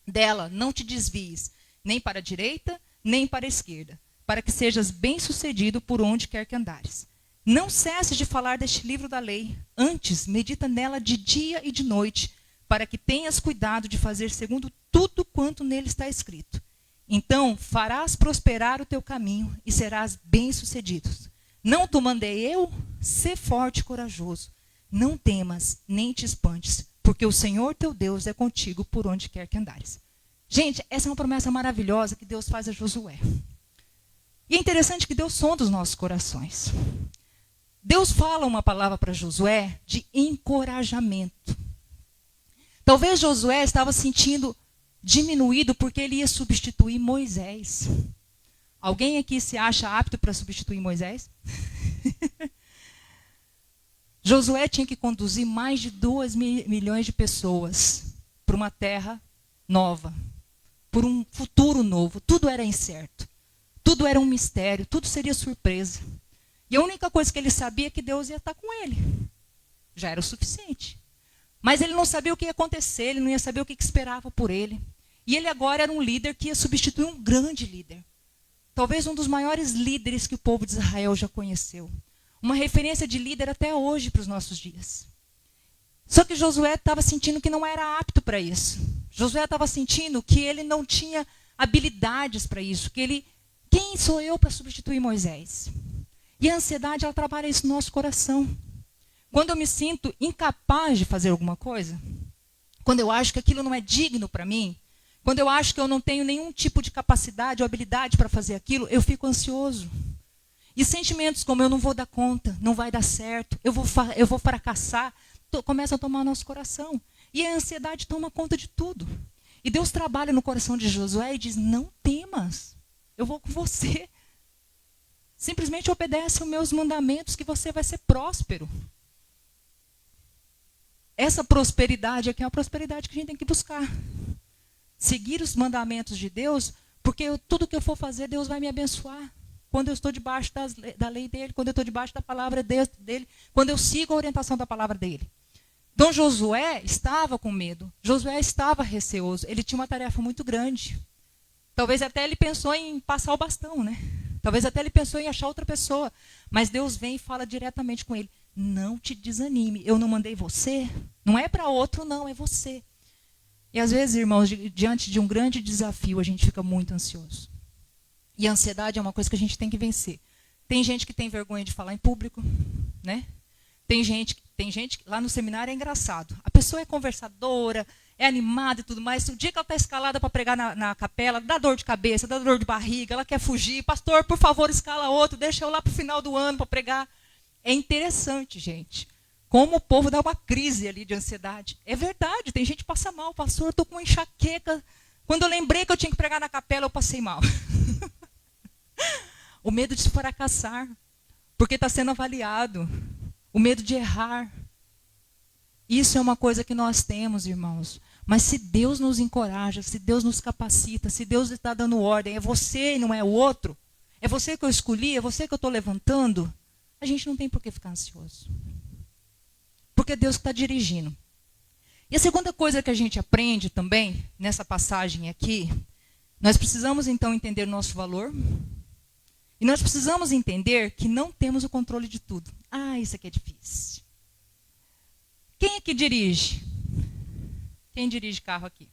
Dela não te desvies, nem para a direita, nem para a esquerda, para que sejas bem-sucedido por onde quer que andares. Não cesses de falar deste livro da lei, antes medita nela de dia e de noite, para que tenhas cuidado de fazer segundo tudo quanto nele está escrito. Então farás prosperar o teu caminho e serás bem-sucedido. Não te mandei eu? Sê forte e corajoso. Não temas, nem te espantes, porque o Senhor teu Deus é contigo por onde quer que andares. Gente, essa é uma promessa maravilhosa que Deus faz a Josué. E é interessante que Deus sonda os nossos corações. Deus fala uma palavra para Josué de encorajamento. Talvez Josué estava sentindo diminuído porque ele ia substituir Moisés. Alguém aqui se acha apto para substituir Moisés? Josué tinha que conduzir mais de 2 milhões de pessoas para uma terra nova, por um futuro novo. Tudo era incerto, tudo era um mistério, tudo seria surpresa. E a única coisa que ele sabia é que Deus ia estar com ele. Já era o suficiente. Mas ele não sabia o que ia acontecer, ele não ia saber o que esperava por ele. E ele agora era um líder que ia substituir um grande líder. Talvez um dos maiores líderes que o povo de Israel já conheceu. Uma referência de líder até hoje para os nossos dias. Só que Josué estava sentindo que não era apto para isso. Josué estava sentindo que ele não tinha habilidades para isso. Quem sou eu para substituir Moisés? E a ansiedade, ela trabalha isso no nosso coração. Quando eu me sinto incapaz de fazer alguma coisa, quando eu acho que aquilo não é digno para mim, quando eu acho que eu não tenho nenhum tipo de capacidade ou habilidade para fazer aquilo, eu fico ansioso. E sentimentos como eu não vou dar conta, não vai dar certo, eu vou fracassar, começam a tomar nosso coração. E a ansiedade toma conta de tudo. E Deus trabalha no coração de Josué e diz, não temas, eu vou com você. Simplesmente obedece os meus mandamentos que você vai ser próspero. Essa prosperidade aqui é uma prosperidade que a gente tem que buscar. Seguir os mandamentos de Deus, porque tudo que eu for fazer, Deus vai me abençoar. Quando eu estou debaixo da lei dele, quando eu estou debaixo da palavra dele, quando eu sigo a orientação da palavra dele. Então Josué estava com medo, Josué estava receoso, ele tinha uma tarefa muito grande. Talvez até ele pensou em passar o bastão, né? Talvez até ele pensou em achar outra pessoa. Mas Deus vem e fala diretamente com ele. Não te desanime, eu não mandei você. Não é para outro, não, é você. E às vezes, irmãos, diante de um grande desafio, a gente fica muito ansioso. E a ansiedade é uma coisa que a gente tem que vencer. Tem gente que tem vergonha de falar em público, né? Tem gente lá no seminário é engraçado. A pessoa é conversadora, é animada e tudo mais. O dia que ela está escalada para pregar na capela, dá dor de cabeça, dá dor de barriga, ela quer fugir. Pastor, por favor, escala outro, deixa eu lá para o final do ano para pregar. É interessante, gente, como o povo dá uma crise ali de ansiedade. É verdade, tem gente que passa mal. Pastor, eu estou com uma enxaqueca. Quando eu lembrei que eu tinha que pregar na capela, eu passei mal. O medo de fracassar, porque está sendo avaliado. O medo de errar. Isso é uma coisa que nós temos, irmãos. Mas se Deus nos encoraja, se Deus nos capacita, se Deus está dando ordem, é você e não é o outro, é você que eu escolhi, é você que eu estou levantando, a gente não tem por que ficar ansioso. Porque é Deus que está dirigindo. E a segunda coisa que a gente aprende também, nessa passagem aqui, nós precisamos então entender o nosso valor. E nós precisamos entender que não temos o controle de tudo. Ah, isso aqui é difícil. Quem é que dirige? Quem dirige carro aqui?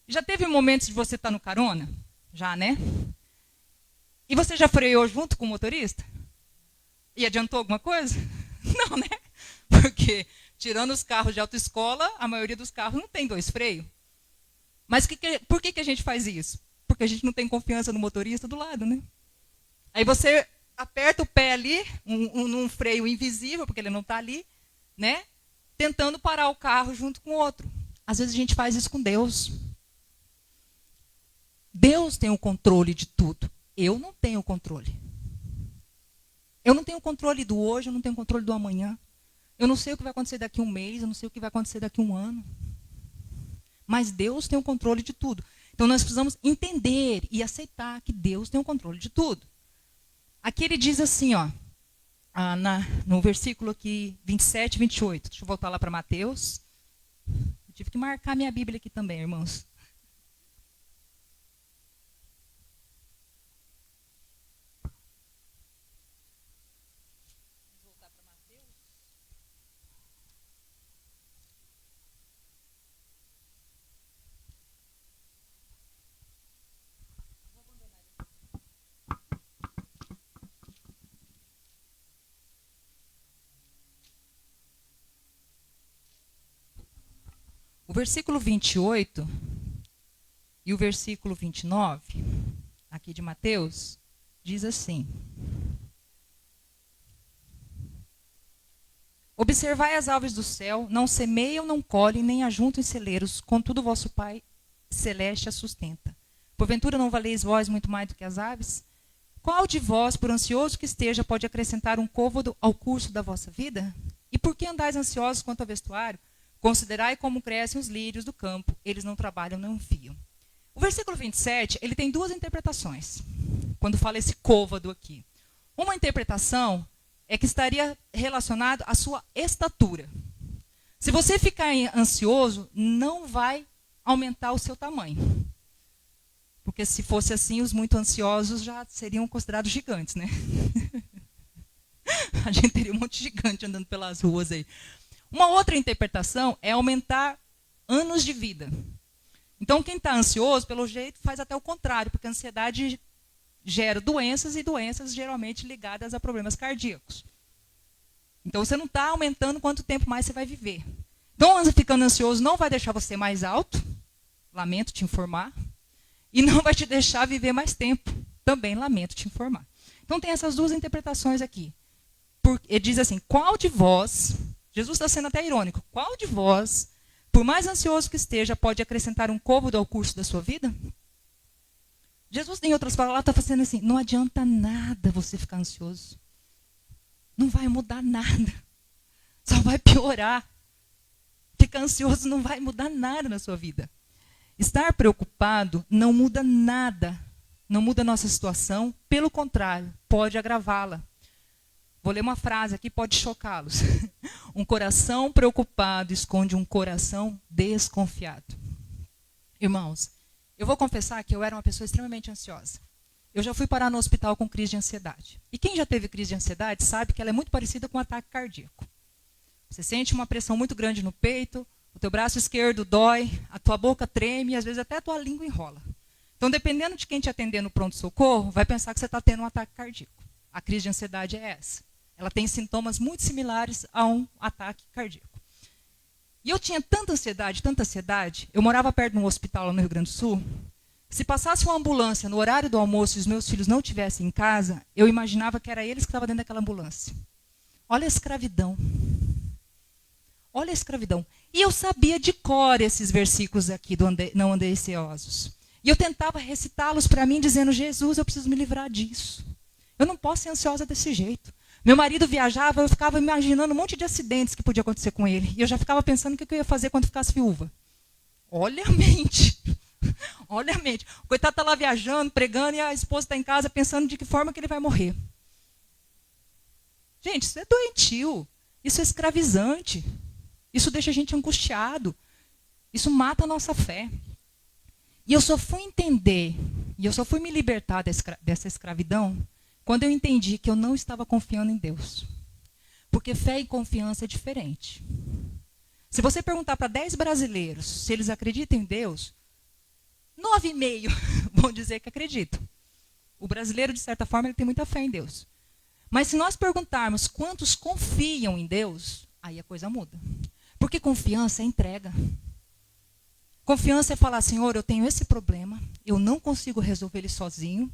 Já teve momentos de você estar no carona? Já, né? E você já freou junto com o motorista? E adiantou alguma coisa? Não, né? Porque, tirando os carros de autoescola, a maioria dos carros não tem 2 freios. Mas por que a gente faz isso? Porque a gente não tem confiança no motorista do lado, né? Aí você aperta o pé ali, num freio invisível, porque ele não está ali, né? Tentando parar o carro junto com o outro. Às vezes a gente faz isso com Deus. Deus tem o controle de tudo. Eu não tenho controle. Eu não tenho controle do hoje, eu não tenho controle do amanhã. Eu não sei o que vai acontecer daqui a um mês, eu não sei o que vai acontecer daqui a um ano. Mas Deus tem o controle de tudo. Então nós precisamos entender e aceitar que Deus tem o controle de tudo. Aqui ele diz assim, ó, no versículo aqui 27 e 28. Deixa eu voltar lá para Mateus. Eu tive que marcar minha Bíblia aqui também, irmãos. Vamos voltar para Mateus. O versículo 28 e o versículo 29, aqui de Mateus, diz assim: Observai as aves do céu, não semeiam, não colhem, nem ajuntam em celeiros, contudo vosso Pai celeste as sustenta. Porventura não valeis vós muito mais do que as aves? Qual de vós, por ansioso que esteja, pode acrescentar um côvado ao curso da vossa vida? E por que andais ansiosos quanto ao vestuário? Considerai como crescem os lírios do campo, eles não trabalham, não fiam. O versículo 27, ele tem duas interpretações, quando fala esse côvado aqui. Uma interpretação é que estaria relacionado à sua estatura. Se você ficar ansioso, não vai aumentar o seu tamanho. Porque se fosse assim, os muito ansiosos já seriam considerados gigantes, né? A gente teria um monte de gigante andando pelas ruas aí. Uma outra interpretação é aumentar anos de vida. Então, quem está ansioso, pelo jeito, faz até o contrário, porque a ansiedade gera doenças e doenças geralmente ligadas a problemas cardíacos. Então, você não está aumentando quanto tempo mais você vai viver. Então, ficando ansioso não vai deixar você mais alto, lamento te informar, e não vai te deixar viver mais tempo, também lamento te informar. Então, tem essas duas interpretações aqui. Ele diz assim, qual de vós... Jesus está sendo até irônico. Qual de vós, por mais ansioso que esteja, pode acrescentar um côvado ao curso da sua vida? Jesus, em outras palavras, está fazendo assim, não adianta nada você ficar ansioso. Não vai mudar nada. Só vai piorar. Ficar ansioso não vai mudar nada na sua vida. Estar preocupado não muda nada. Não muda a nossa situação. Pelo contrário, pode agravá-la. Vou ler uma frase aqui, pode chocá-los. Um coração preocupado esconde um coração desconfiado. Irmãos, eu vou confessar que eu era uma pessoa extremamente ansiosa. Eu já fui parar no hospital com crise de ansiedade. E quem já teve crise de ansiedade sabe que ela é muito parecida com um ataque cardíaco. Você sente uma pressão muito grande no peito, o teu braço esquerdo dói, a tua boca treme e às vezes até a tua língua enrola. Então, dependendo de quem te atender no pronto-socorro, vai pensar que você está tendo um ataque cardíaco. A crise de ansiedade é essa. Ela tem sintomas muito similares a um ataque cardíaco. E eu tinha tanta ansiedade, eu morava perto de um hospital lá no Rio Grande do Sul. Se passasse uma ambulância no horário do almoço e os meus filhos não estivessem em casa, eu imaginava que era eles que estavam dentro daquela ambulância. Olha a escravidão. Olha a escravidão. E eu sabia de cor esses versículos aqui do Não Andeis Ansiosos. E eu tentava recitá-los para mim, dizendo, Jesus, eu preciso me livrar disso. Eu não posso ser ansiosa desse jeito. Meu marido viajava, eu ficava imaginando um monte de acidentes que podia acontecer com ele. E eu já ficava pensando o que eu ia fazer quando ficasse viúva. Olha a mente. Olha a mente. O coitado está lá viajando, pregando, e a esposa está em casa pensando de que forma que ele vai morrer. Gente, isso é doentio. Isso é escravizante. Isso deixa a gente angustiado. Isso mata a nossa fé. E eu só fui entender, e eu só fui me libertar dessa escravidão, quando eu entendi que eu não estava confiando em Deus. Porque fé e confiança é diferente. Se você perguntar para 10 brasileiros se eles acreditam em Deus, 9,5 vão dizer que acreditam. O brasileiro, de certa forma, ele tem muita fé em Deus. Mas se nós perguntarmos quantos confiam em Deus, aí a coisa muda. Porque confiança é entrega. Confiança é falar, Senhor, eu tenho esse problema, eu não consigo resolver ele sozinho,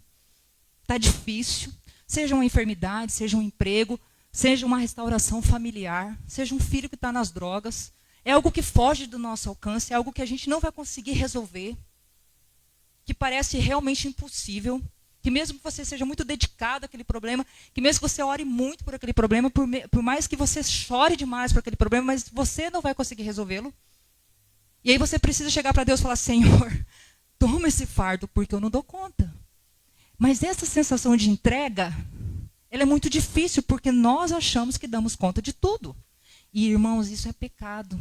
está difícil. Seja uma enfermidade, seja um emprego, seja uma restauração familiar, seja um filho que está nas drogas. É algo que foge do nosso alcance, é algo que a gente não vai conseguir resolver, que parece realmente impossível, que mesmo que você seja muito dedicado àquele problema, que mesmo que você ore muito por aquele problema, por mais que você chore demais por aquele problema, mas você não vai conseguir resolvê-lo. E aí você precisa chegar para Deus e falar, Senhor, toma esse fardo, porque eu não dou conta. Mas essa sensação de entrega ela é muito difícil porque nós achamos que damos conta de tudo. E, irmãos, isso é pecado.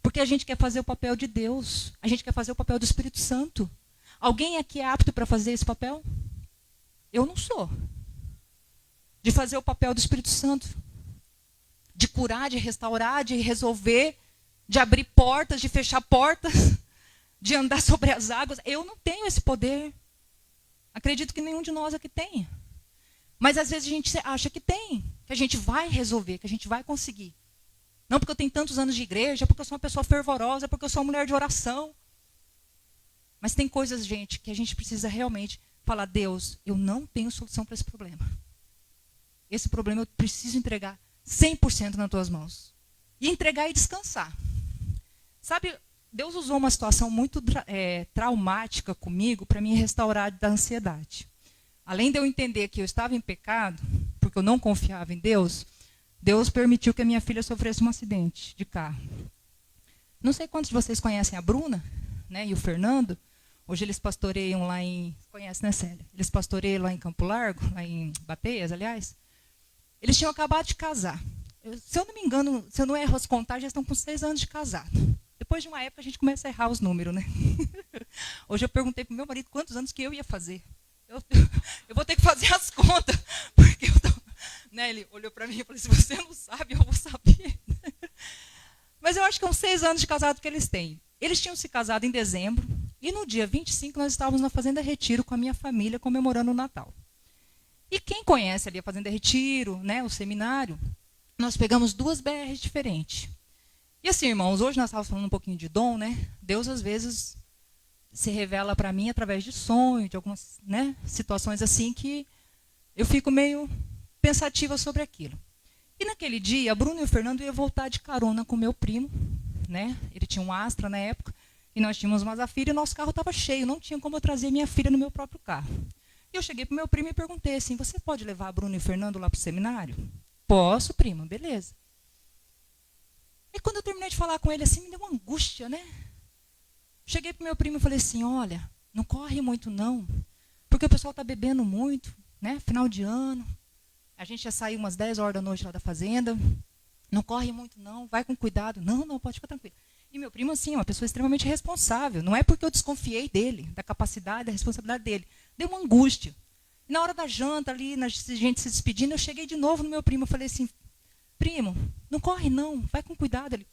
Porque a gente quer fazer o papel de Deus. A gente quer fazer o papel do Espírito Santo. Alguém aqui é apto para fazer esse papel? Eu não sou. De fazer o papel do Espírito Santo. De curar, de restaurar, de resolver, de abrir portas, de fechar portas, de andar sobre as águas. Eu não tenho esse poder. Acredito que nenhum de nós aqui tem. Mas às vezes a gente acha que tem, que a gente vai resolver, que a gente vai conseguir. Não porque eu tenho tantos anos de igreja, porque eu sou uma pessoa fervorosa, porque eu sou uma mulher de oração. Mas tem coisas, gente, que a gente precisa realmente falar: Deus, eu não tenho solução para esse problema. Esse problema eu preciso entregar 100% nas tuas mãos. E entregar e descansar. Sabe, Deus usou uma situação muito traumática comigo para me restaurar da ansiedade. Além de eu entender que eu estava em pecado, porque eu não confiava em Deus, Deus permitiu que a minha filha sofresse um acidente de carro. Não sei quantos de vocês conhecem a Bruna, né, e o Fernando. Hoje eles pastoreiam lá em... Conhece, né, Célia? Eles pastoreiam lá em Campo Largo, lá em Bateias, aliás. Eles tinham acabado de casar. Se eu não me engano, se eu não erro as contagens, já estão com 6 anos de casado. Depois de uma época, a gente começa a errar os números, né? Hoje eu perguntei para o meu marido quantos anos que eu ia fazer. Eu vou ter que fazer as contas, porque né, ele olhou para mim e falou: se você não sabe, eu vou saber. Mas eu acho que são 6 anos de casado que eles têm. Eles tinham se casado em dezembro, e no dia 25 nós estávamos na Fazenda Retiro com a minha família comemorando o Natal. E quem conhece ali a Fazenda Retiro, né, o seminário, nós pegamos 2 BRs diferentes. E assim, irmãos, hoje nós estávamos falando um pouquinho de dom, né? Deus às vezes se revela para mim através de sonho, de algumas, né, situações assim que eu fico meio pensativa sobre aquilo. E naquele dia, a Bruna e o Fernando iam voltar de carona com o meu primo, né? Ele tinha um Astra na época, e nós tínhamos uma Zafira, e o nosso carro estava cheio, não tinha como eu trazer minha filha no meu próprio carro. E eu cheguei para o meu primo e perguntei assim: você pode levar a Bruna e o Fernando lá para o seminário? Posso, prima, beleza. E quando eu terminei de falar com ele assim, me deu uma angústia, né? Cheguei para o meu primo e falei assim: olha, não corre muito não, porque o pessoal está bebendo muito, né? Final de ano, a gente já saiu umas 10 horas da noite lá da fazenda, não corre muito não, vai com cuidado. Não, pode ficar tranquilo. E meu primo, assim, é uma pessoa extremamente responsável. Não é porque eu desconfiei dele, da capacidade, da responsabilidade dele. Deu uma angústia. E na hora da janta ali, a gente se despedindo, eu cheguei de novo no meu primo, eu falei assim: primo, não corre não, vai com cuidado. Ele: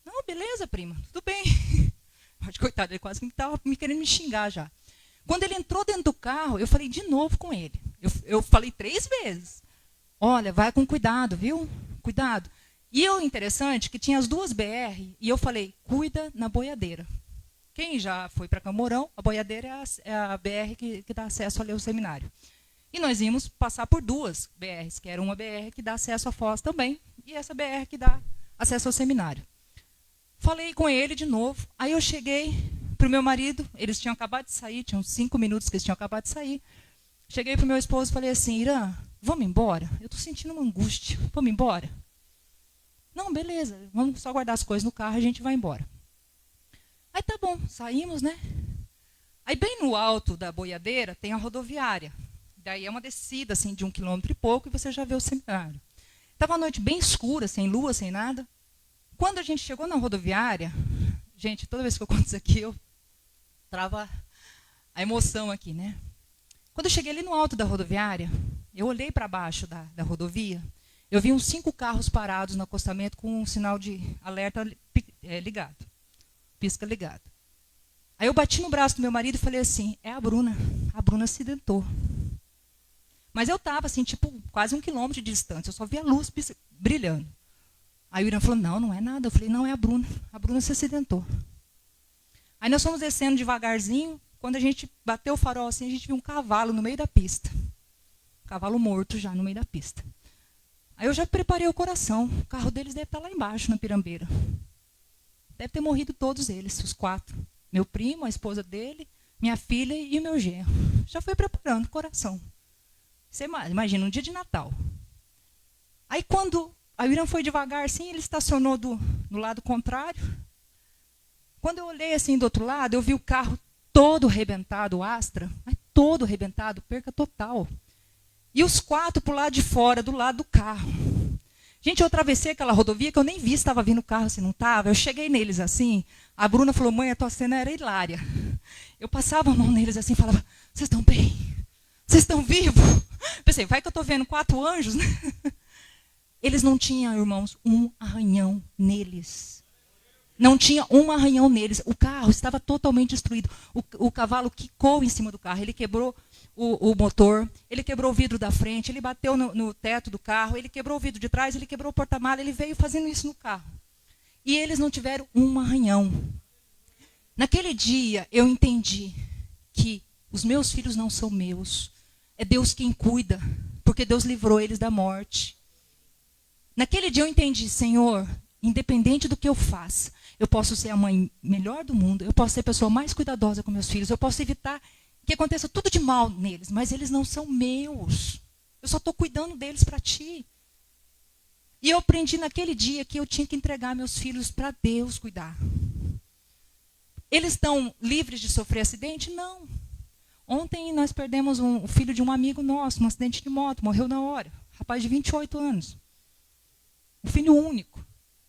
não, beleza, prima, tudo bem. Coitado, ele quase que estava me querendo me xingar já. Quando ele entrou dentro do carro, eu falei de novo com ele. Eu falei 3 vezes. Olha, vai com cuidado, viu? Cuidado. E o interessante que tinha as 2 BR, e eu falei: cuida na boiadeira. Quem já foi para Camorão, a boiadeira é a BR que dá acesso ali ao seminário. E nós íamos passar por 2 BRs, que era uma BR que dá acesso à Foz também, e essa BR que dá acesso ao seminário. Falei com ele de novo, aí eu cheguei para o meu marido, eles tinham acabado de sair, tinham 5 minutos que eles tinham acabado de sair. Cheguei para o meu esposo e falei assim: Irã, vamos embora? Eu estou sentindo uma angústia, vamos embora? Não, beleza, vamos só guardar as coisas no carro e a gente vai embora. Aí tá bom, saímos, né? Aí bem no alto da boiadeira tem a rodoviária. Daí é uma descida assim, de 1 quilômetro e pouco e você já vê o seminário. Estava uma noite bem escura, sem lua, sem nada. Quando a gente chegou na rodoviária, gente, toda vez que eu conto isso aqui, eu trava a emoção aqui, né? Quando eu cheguei ali no alto da rodoviária, eu olhei para baixo da rodovia, eu vi uns 5 carros parados no acostamento com um sinal de alerta ligado, pisca ligado. Aí eu bati no braço do meu marido e falei assim: é a Bruna acidentou. Mas eu estava assim, tipo, quase 1 quilômetro de distância, eu só vi a luz brilhando. Aí o Irã falou: não é nada. Eu falei: não, é a Bruna se acidentou. Aí nós fomos descendo devagarzinho, quando a gente bateu o farol assim, a gente viu um cavalo no meio da pista. Um cavalo morto já no meio da pista. Aí eu já preparei o coração, o carro deles deve estar lá embaixo, na Pirambeira. Deve ter morrido todos eles, os 4. Meu primo, a esposa dele, minha filha e o meu genro. Já fui preparando o coração. Você imagina, um dia de Natal. Aí quando a Irã foi devagar assim, ele estacionou do lado contrário. Quando eu olhei assim do outro lado, eu vi o carro todo arrebentado, o Astra, mas todo arrebentado, perca total. E os 4 pro lado de fora, do lado do carro. Gente, eu atravessei aquela rodovia que eu nem vi se estava vindo o carro, se não estava. Eu cheguei neles assim. A Bruna falou, mãe, a tua cena era hilária. Eu passava a mão neles assim e falava, vocês estão bem? Vocês estão vivos? Pensei, vai que eu estou vendo 4 anjos, né? Eles não tinham, irmãos, um arranhão neles. Não tinha um arranhão neles. O carro estava totalmente destruído. O cavalo quicou em cima do carro. Ele quebrou o motor, ele quebrou o vidro da frente, ele bateu no teto do carro, ele quebrou o vidro de trás, ele quebrou o porta-malas, ele veio fazendo isso no carro. E eles não tiveram um arranhão. Naquele dia eu entendi que os meus filhos não são meus. É Deus quem cuida, porque Deus livrou eles da morte. Naquele dia eu entendi, Senhor, independente do que eu faça, eu posso ser a mãe melhor do mundo, eu posso ser a pessoa mais cuidadosa com meus filhos, eu posso evitar que aconteça tudo de mal neles, mas eles não são meus. Eu só estou cuidando deles para ti. E eu aprendi naquele dia que eu tinha que entregar meus filhos para Deus cuidar. Eles estão livres de sofrer acidente? Não. Ontem nós perdemos o filho de um amigo nosso, num acidente de moto, morreu na hora. Rapaz de 28 anos. Um filho único.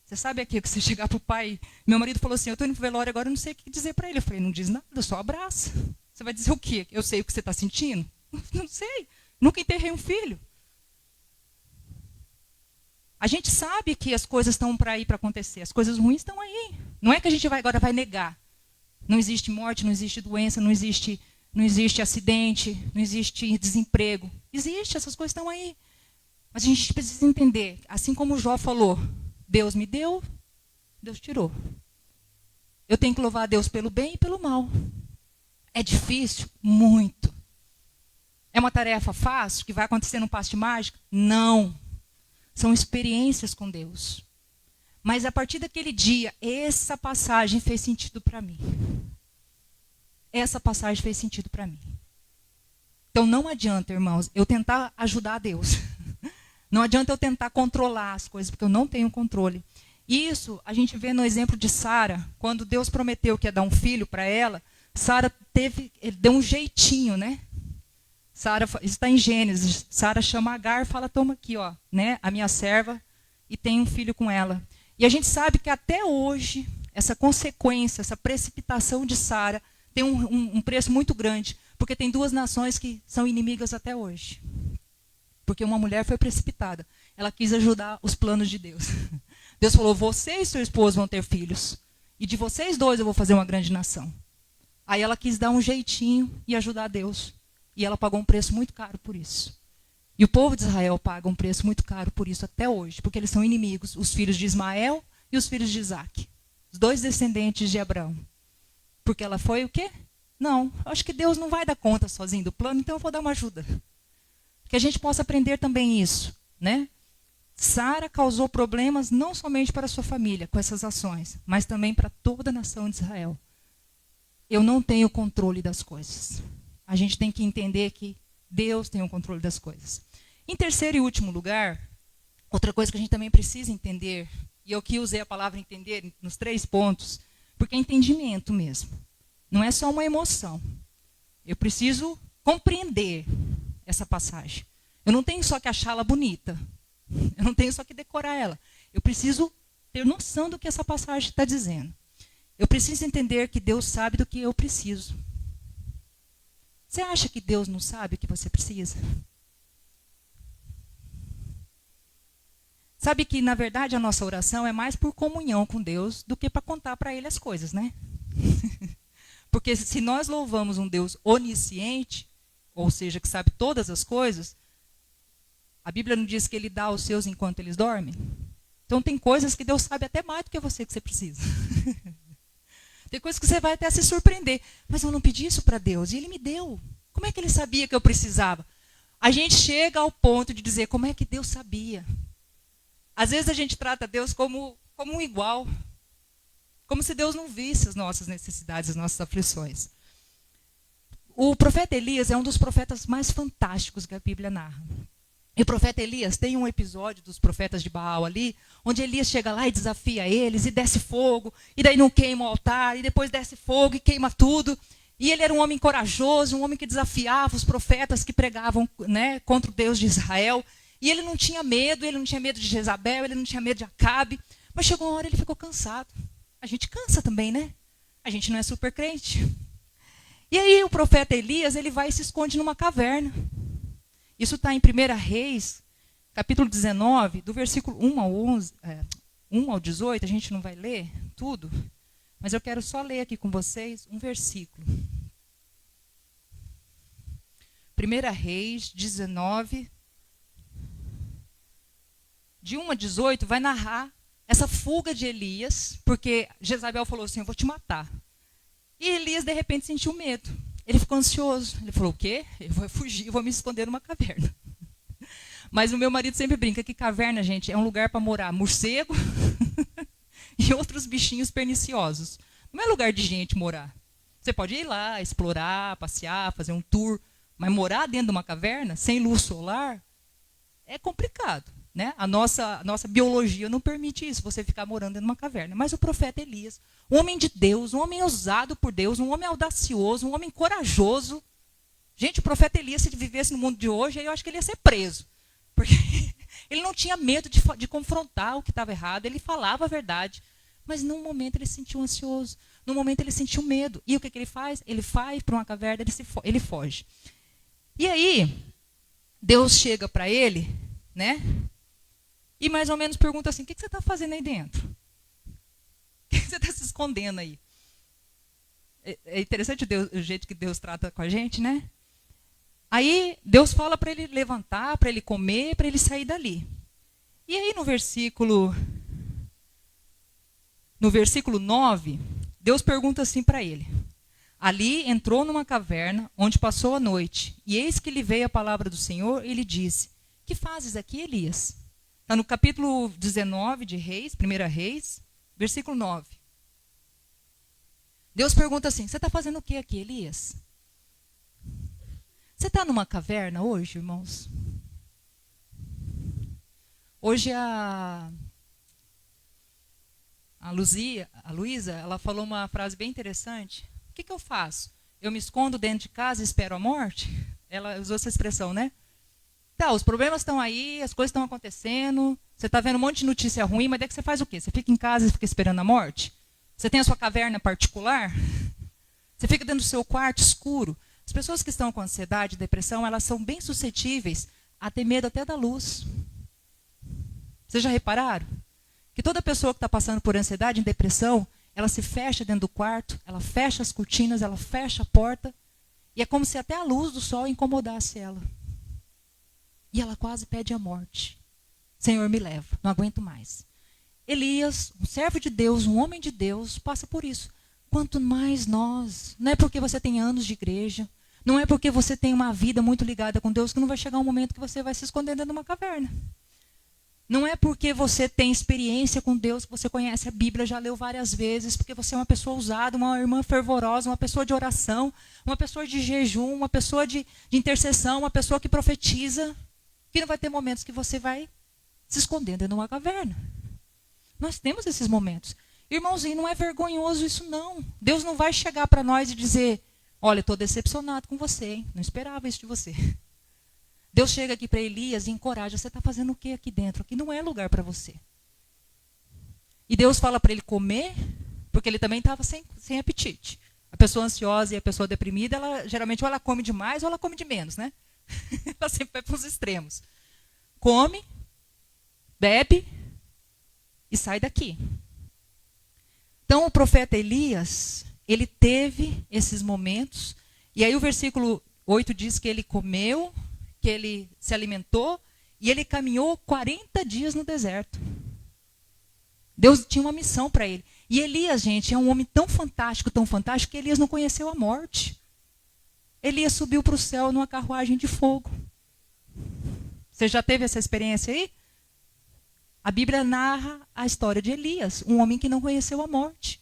Você sabe aqui que você chegar para o pai... Meu marido falou assim, eu estou indo para o velório agora, eu não sei o que dizer para ele. Eu falei, não diz nada, só abraça. Você vai dizer o quê? Eu sei o que você está sentindo? Não sei. Nunca enterrei um filho. A gente sabe que as coisas estão para ir para acontecer. As coisas ruins estão aí. Não é que a gente agora vai negar. Não existe morte, não existe doença, não existe acidente, não existe desemprego. Existe, essas coisas estão aí. Mas a gente precisa entender, assim como o Jó falou, Deus me deu, Deus tirou. Eu tenho que louvar a Deus pelo bem e pelo mal. É difícil? Muito. É uma tarefa fácil, que vai acontecer num passe de mágica? Não. São experiências com Deus. Mas a partir daquele dia, essa passagem fez sentido para mim. Essa passagem fez sentido para mim. Então não adianta, irmãos, eu tentar ajudar a Deus. Não adianta eu tentar controlar as coisas, porque eu não tenho controle. Isso a gente vê no exemplo de Sara, quando Deus prometeu que ia dar um filho para ela, Sara deu um jeitinho, né? Sara, isso está em Gênesis. Sara chama Agar e fala, toma aqui, ó, né, a minha serva, e tem um filho com ela. E a gente sabe que até hoje, essa consequência, essa precipitação de Sara, tem um preço muito grande, porque tem 2 nações que são inimigas até hoje. Porque uma mulher foi precipitada. Ela quis ajudar os planos de Deus. Deus falou, você e seu esposo vão ter filhos. E de vocês 2 eu vou fazer uma grande nação. Aí ela quis dar um jeitinho e ajudar Deus. E ela pagou um preço muito caro por isso. E o povo de Israel paga um preço muito caro por isso até hoje. Porque eles são inimigos. Os filhos de Ismael e os filhos de Isaac. Os 2 descendentes de Abraão. Porque ela foi o quê? Não, acho que Deus não vai dar conta sozinho do plano, então eu vou dar uma ajuda. Que a gente possa aprender também isso, né? Sara causou problemas não somente para a sua família com essas ações, mas também para toda a nação de Israel. Eu não tenho controle das coisas. A gente tem que entender que Deus tem o controle das coisas. Em terceiro e último lugar, outra coisa que a gente também precisa entender, e eu aqui usei a palavra entender nos 3 pontos, porque é entendimento mesmo. Não é só uma emoção. Eu preciso compreender essa passagem. Eu não tenho só que achá-la bonita. Eu não tenho só que decorar ela. Eu preciso ter noção do que essa passagem está dizendo. Eu preciso entender que Deus sabe do que eu preciso. Você acha que Deus não sabe o que você precisa? Sabe que, na verdade, a nossa oração é mais por comunhão com Deus do que para contar para Ele as coisas, né? Porque se nós louvamos um Deus onisciente, ou seja, que sabe todas as coisas, a Bíblia não diz que Ele dá aos seus enquanto eles dormem? Então tem coisas que Deus sabe até mais do que você precisa. Tem coisas que você vai até se surpreender. Mas eu não pedi isso para Deus e Ele me deu. Como é que Ele sabia que eu precisava? A gente chega ao ponto de dizer, como é que Deus sabia? Às vezes a gente trata Deus como um igual. Como se Deus não visse as nossas necessidades, as nossas aflições. O profeta Elias é um dos profetas mais fantásticos que a Bíblia narra. E o profeta Elias tem um episódio dos profetas de Baal ali, onde Elias chega lá e desafia eles, e desce fogo, e daí não queima o altar, e depois desce fogo e queima tudo. E ele era um homem corajoso, um homem que desafiava os profetas que pregavam, né, contra o Deus de Israel. E ele não tinha medo de Jezabel, ele não tinha medo de Acabe. Mas chegou uma hora ele ficou cansado. A gente cansa também, né? A gente não é super crente. E aí o profeta Elias, ele vai e se esconde numa caverna. Isso está em 1 Reis, capítulo 19, do versículo 1 ao 11, 1 ao 18, a gente não vai ler tudo, mas eu quero só ler aqui com vocês um versículo. 1 Reis 19, de 1 a 18, vai narrar essa fuga de Elias, porque Jezabel falou assim, eu vou te matar. E Elias, de repente, sentiu medo. Ele ficou ansioso. Ele falou, o quê? Eu vou fugir, eu vou me esconder numa caverna. Mas o meu marido sempre brinca que caverna, gente, é um lugar para morar morcego e outros bichinhos perniciosos. Não é lugar de gente morar. Você pode ir lá, explorar, passear, fazer um tour, mas morar dentro de uma caverna, sem luz solar, é complicado. Né? A nossa biologia não permite isso, você ficar morando dentro de uma caverna. Mas o profeta Elias, um homem de Deus, um homem ousado por Deus, um homem audacioso, um homem corajoso. Gente, o profeta Elias, se ele vivesse no mundo de hoje, eu acho que ele ia ser preso. Porque ele não tinha medo de confrontar o que estava errado, ele falava a verdade. Mas num momento ele se sentiu ansioso, num momento ele sentiu medo. E o que ele faz? Ele vai para uma caverna, ele foge. E aí, Deus chega para ele, né? E mais ou menos pergunta assim, o que você está fazendo aí dentro? O que você está se escondendo aí? É interessante o jeito que Deus trata com a gente, né? Aí Deus fala para ele levantar, para ele comer, para ele sair dali. E aí no versículo 9, Deus pergunta assim para ele. Ali entrou numa caverna, onde passou a noite. E eis que lhe veio a palavra do Senhor, e lhe disse, que fazes aqui, Elias? Está no capítulo 19 de Reis, 1 Reis, versículo 9. Deus pergunta assim, você está fazendo o que aqui, Elias? Você está numa caverna hoje, irmãos? Hoje a Luísa, ela falou uma frase bem interessante. O que eu faço? Eu me escondo dentro de casa e espero a morte? Ela usou essa expressão, né? Tá, os problemas estão aí, as coisas estão acontecendo, você está vendo um monte de notícia ruim, mas daí que você faz o quê? Você fica em casa e fica esperando a morte? Você tem a sua caverna particular? Você fica dentro do seu quarto escuro? As pessoas que estão com ansiedade e depressão, elas são bem suscetíveis a ter medo até da luz. Vocês já repararam? Que toda pessoa que está passando por ansiedade e depressão, ela se fecha dentro do quarto, ela fecha as cortinas, ela fecha a porta, e é como se até a luz do sol incomodasse ela. E ela quase pede a morte. Senhor, me leva, não aguento mais. Elias, um servo de Deus, um homem de Deus, passa por isso. Quanto mais nós, não é porque você tem anos de igreja, não é porque você tem uma vida muito ligada com Deus, que não vai chegar um momento que você vai se esconder dentro de uma caverna. Não é porque você tem experiência com Deus, que você conhece a Bíblia, já leu várias vezes, porque você é uma pessoa ousada, uma irmã fervorosa, uma pessoa de oração, uma pessoa de jejum, uma pessoa de intercessão, uma pessoa que profetiza, que não vai ter momentos que você vai se esconder dentro de uma caverna. Nós temos esses momentos. Irmãozinho, não é vergonhoso isso não. Deus não vai chegar para nós e dizer, olha, estou decepcionado com você, hein? Não esperava isso de você. Deus chega aqui para Elias e encoraja, você está fazendo o que aqui dentro? Aqui não é lugar para você. E Deus fala para ele comer, porque ele também estava sem apetite. A pessoa ansiosa e a pessoa deprimida, ela geralmente ou ela come demais ou ela come de menos, né? Ela sempre vai para os extremos. Come, bebe e sai daqui. Então o profeta Elias, ele teve esses momentos, e aí o versículo 8 diz que ele comeu, que ele se alimentou, e ele caminhou 40 dias no deserto. Deus tinha uma missão para ele. E Elias, gente, é um homem tão fantástico, que Elias não conheceu a morte. Elias subiu para o céu numa carruagem de fogo. Você já teve essa experiência aí? A Bíblia narra a história de Elias, um homem que não conheceu a morte.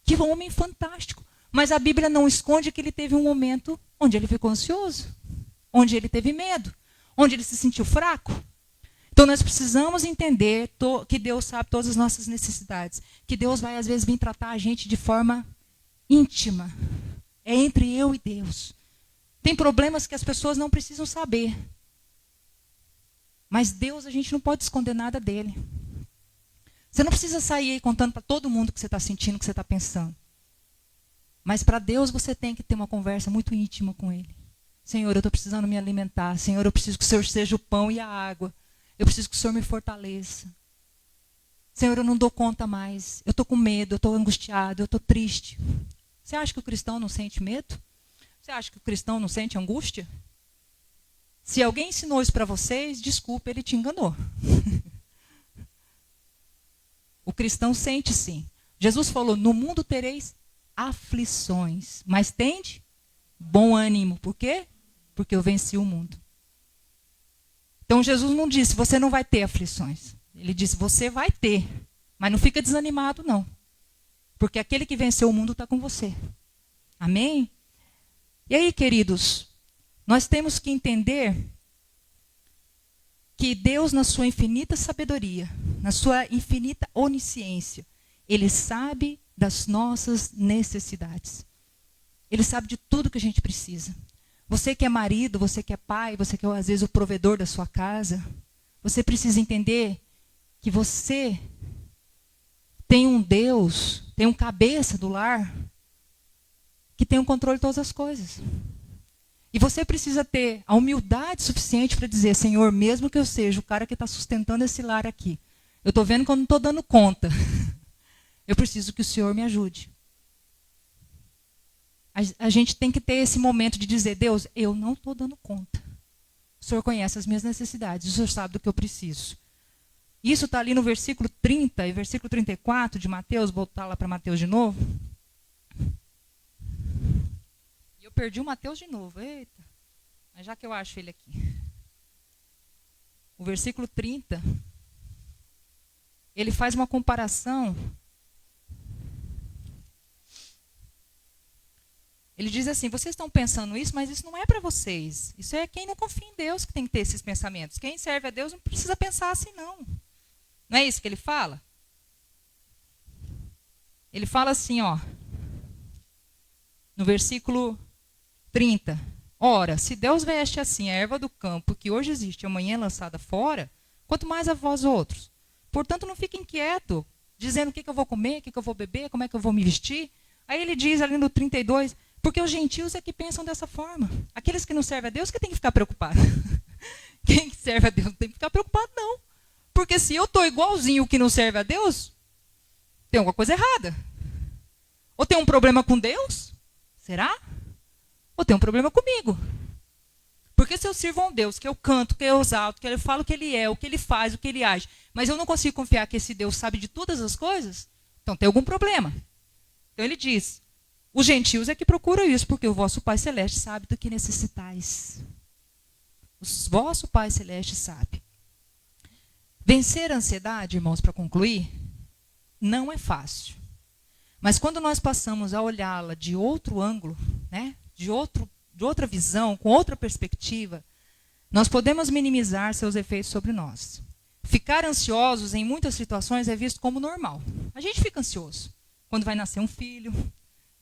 Que um homem fantástico. Mas a Bíblia não esconde que ele teve um momento onde ele ficou ansioso, onde ele teve medo, onde ele se sentiu fraco. Então nós precisamos entender que Deus sabe todas as nossas necessidades. Que Deus vai às vezes vir tratar a gente de forma íntima. é entre eu e Deus. Tem problemas que as pessoas não precisam saber. Mas Deus, a gente não pode esconder nada dele. Você não precisa sair aí contando para todo mundo o que você está sentindo, o que você está pensando. Mas para Deus você tem que ter uma conversa muito íntima com Ele. Senhor, eu estou precisando me alimentar. Senhor, eu preciso que o Senhor seja o pão e a água. Eu preciso que o Senhor me fortaleça. Senhor, eu não dou conta mais. Eu estou com medo, eu estou angustiado, eu estou triste. Você acha que o cristão não sente medo? Você acha que o cristão não sente angústia? Se alguém ensinou isso para vocês, desculpa, ele te enganou. O cristão sente sim. Jesus falou, no mundo tereis aflições, mas tende bom ânimo. Por quê? Porque eu venci o mundo. Então Jesus não disse, você não vai ter aflições. Ele disse, você vai ter, mas não fica desanimado não. Porque aquele que venceu o mundo está com você. Amém? E aí, queridos, nós temos que entender que Deus, na sua infinita sabedoria, na sua infinita onisciência, Ele sabe das nossas necessidades. Ele sabe de tudo que a gente precisa. Você que é marido, você que é pai, você que é às vezes o provedor da sua casa, você precisa entender que você tem um Deus, tem um cabeça do lar, que tem o controle de todas as coisas. E você precisa ter a humildade suficiente para dizer, Senhor, mesmo que eu seja o cara que está sustentando esse lar aqui, eu estou vendo que eu não estou dando conta. Eu preciso que o Senhor me ajude. A gente tem que ter esse momento de dizer, Deus, eu não estou dando conta. O Senhor conhece as minhas necessidades, o Senhor sabe do que eu preciso. Isso está ali no versículo 30 e versículo 34 de Mateus, vou voltar lá para Mateus de novo. E eu perdi o Mateus de novo, eita. Mas já que eu acho ele aqui. O versículo 30, ele faz uma comparação. Ele diz assim, vocês estão pensando isso, mas isso não é para vocês. Isso é quem não confia em Deus que tem que ter esses pensamentos. Quem serve a Deus não precisa pensar assim, não. Não é isso que ele fala? Ele fala assim, ó, no versículo 30. Ora, se Deus veste assim a erva do campo, que hoje existe e amanhã é lançada fora, quanto mais a vós outros. Portanto, não fique inquieto, dizendo o que eu vou comer, o que eu vou beber, como é que eu vou me vestir. Aí ele diz ali no 32, porque os gentios é que pensam dessa forma. Aqueles que não servem a Deus que tem que ficar preocupado. Quem serve a Deus não tem que ficar preocupado, não. Porque se eu estou igualzinho o que não serve a Deus, tem alguma coisa errada. Ou tem um problema com Deus? Será? Ou tem um problema comigo? Porque se eu sirvo a um Deus, que eu canto, que eu exalto, que eu falo o que Ele é, o que Ele faz, o que Ele age, mas eu não consigo confiar que esse Deus sabe de todas as coisas, então tem algum problema. Então ele diz, os gentios é que procuram isso, porque o vosso Pai Celeste sabe do que necessitais. O vosso Pai Celeste sabe. Vencer a ansiedade, irmãos, para concluir, não é fácil. Mas quando nós passamos a olhá-la de outro ângulo, né, de outra visão, com outra perspectiva, nós podemos minimizar seus efeitos sobre nós. Ficar ansiosos em muitas situações é visto como normal. A gente fica ansioso quando vai nascer um filho,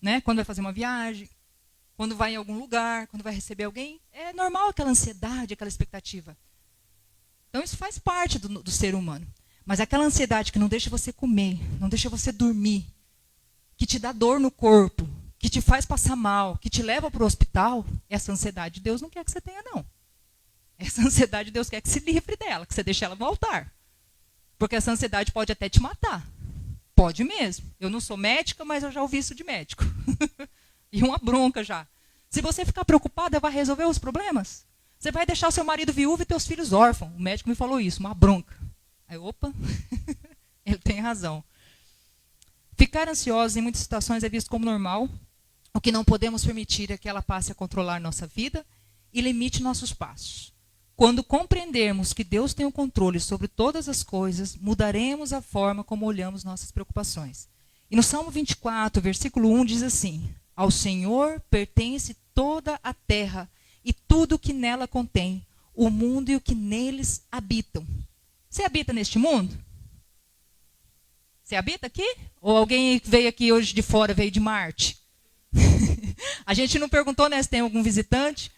né, quando vai fazer uma viagem, quando vai em algum lugar, quando vai receber alguém. É normal aquela ansiedade, aquela expectativa. Então isso faz parte do ser humano. Mas aquela ansiedade que não deixa você comer, não deixa você dormir, que te dá dor no corpo, que te faz passar mal, que te leva para o hospital, essa ansiedade Deus não quer que você tenha, não. Essa ansiedade Deus quer que se livre dela, que você deixe ela voltar. Porque essa ansiedade pode até te matar. Pode mesmo. Eu não sou médica, mas eu já ouvi isso de médico. E uma bronca já. Se você ficar preocupada, vai resolver os problemas? Você vai deixar o seu marido viúvo e teus filhos órfãos. O médico me falou isso, uma bronca. Aí, opa, ele tem razão. Ficar ansiosos em muitas situações é visto como normal. O que não podemos permitir é que ela passe a controlar nossa vida e limite nossos passos. Quando compreendermos que Deus tem o controle sobre todas as coisas, mudaremos a forma como olhamos nossas preocupações. E no Salmo 24, versículo 1, diz assim, ao Senhor pertence toda a terra e tudo o que nela contém, o mundo e o que neles habitam. Você habita neste mundo? Você habita aqui? Ou alguém veio aqui hoje de fora, veio de Marte? A gente não perguntou, né, se tem algum visitante,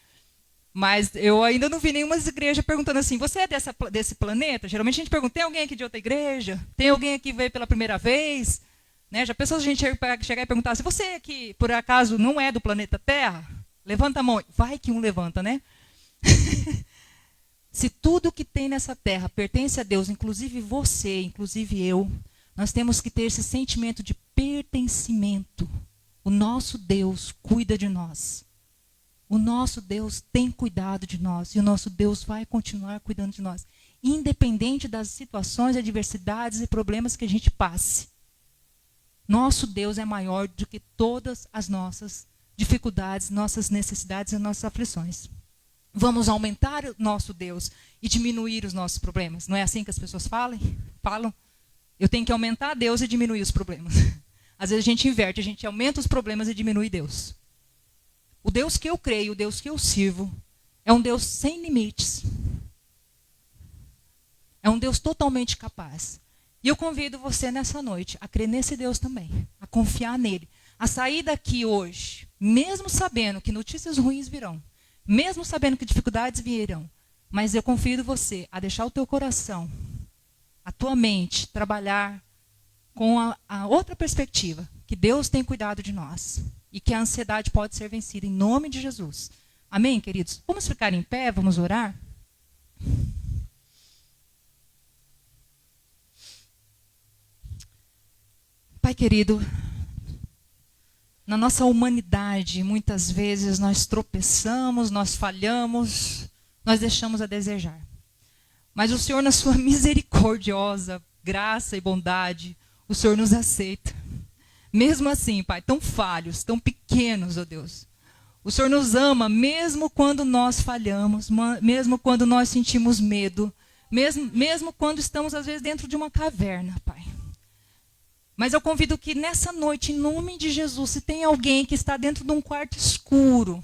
mas eu ainda não vi nenhuma igreja perguntando assim, você é desse planeta? Geralmente a gente pergunta, tem alguém aqui de outra igreja? Tem alguém aqui que veio pela primeira vez? Né? Já pensou se a gente chegar e perguntar, se você aqui, por acaso, não é do planeta Terra? Levanta a mão. Vai que um levanta, né? Se tudo que tem nessa terra pertence a Deus, inclusive você, inclusive eu, nós temos que ter esse sentimento de pertencimento. O nosso Deus cuida de nós. O nosso Deus tem cuidado de nós. E o nosso Deus vai continuar cuidando de nós. Independente das situações, adversidades e problemas que a gente passe. Nosso Deus é maior do que todas as nossas dificuldades, nossas necessidades e nossas aflições. Vamos aumentar o nosso Deus e diminuir os nossos problemas. Não é assim que as pessoas falam? Eu tenho que aumentar Deus e diminuir os problemas. Às vezes a gente inverte, a gente aumenta os problemas e diminui Deus. O Deus que eu creio, o Deus que eu sirvo, é um Deus sem limites. É um Deus totalmente capaz. E eu convido você nessa noite a crer nesse Deus também, a confiar nele, a sair daqui hoje, mesmo sabendo que notícias ruins virão, mesmo sabendo que dificuldades virão, mas eu convido você a deixar o teu coração, a tua mente trabalhar com a outra perspectiva, que Deus tem cuidado de nós e que a ansiedade pode ser vencida em nome de Jesus. Amém, queridos? Vamos ficar em pé, vamos orar? Pai querido, na nossa humanidade, muitas vezes nós tropeçamos, nós falhamos, nós deixamos a desejar. Mas o Senhor, na sua misericordiosa graça e bondade, o Senhor nos aceita. Mesmo assim, Pai, tão falhos, tão pequenos, ó Deus. O Senhor nos ama mesmo quando nós falhamos, mesmo quando nós sentimos medo, mesmo quando estamos, às vezes, dentro de uma caverna, Pai. Mas eu convido que nessa noite, em nome de Jesus, se tem alguém que está dentro de um quarto escuro,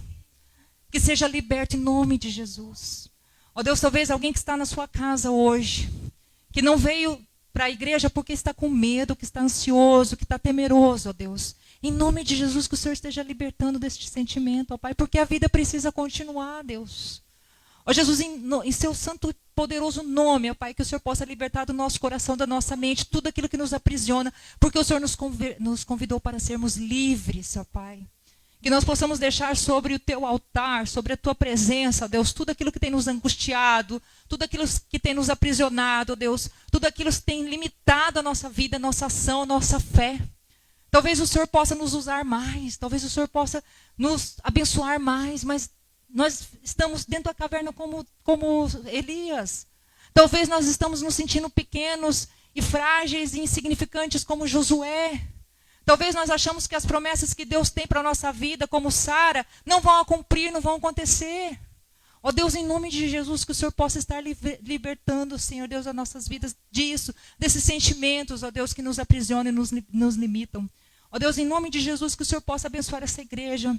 que seja liberto em nome de Jesus. Ó Deus, talvez alguém que está na sua casa hoje, que não veio para a igreja porque está com medo, que está ansioso, que está temeroso, ó Deus. Em nome de Jesus, que o Senhor esteja libertando deste sentimento, ó Pai, porque a vida precisa continuar, Deus. Ó Jesus, em seu santo e poderoso nome, ó Pai, que o Senhor possa libertar do nosso coração, da nossa mente, tudo aquilo que nos aprisiona, porque o Senhor nos convidou para sermos livres, ó Pai. Que nós possamos deixar sobre o teu altar, sobre a tua presença, ó Deus, tudo aquilo que tem nos angustiado, tudo aquilo que tem nos aprisionado, ó Deus, tudo aquilo que tem limitado a nossa vida, a nossa ação, a nossa fé. Talvez o Senhor possa nos usar mais, talvez o Senhor possa nos abençoar mais, mas nós estamos dentro da caverna como Elias. Talvez nós estamos nos sentindo pequenos e frágeis e insignificantes como Josué. Talvez nós achamos que as promessas que Deus tem para a nossa vida, como Sara, não vão cumprir, não vão acontecer. Ó Deus, em nome de Jesus, que o Senhor possa estar libertando, Senhor Deus, as nossas vidas disso, desses sentimentos, ó Deus, que nos aprisionam e nos limitam. Ó Deus, em nome de Jesus, que o Senhor possa abençoar essa igreja,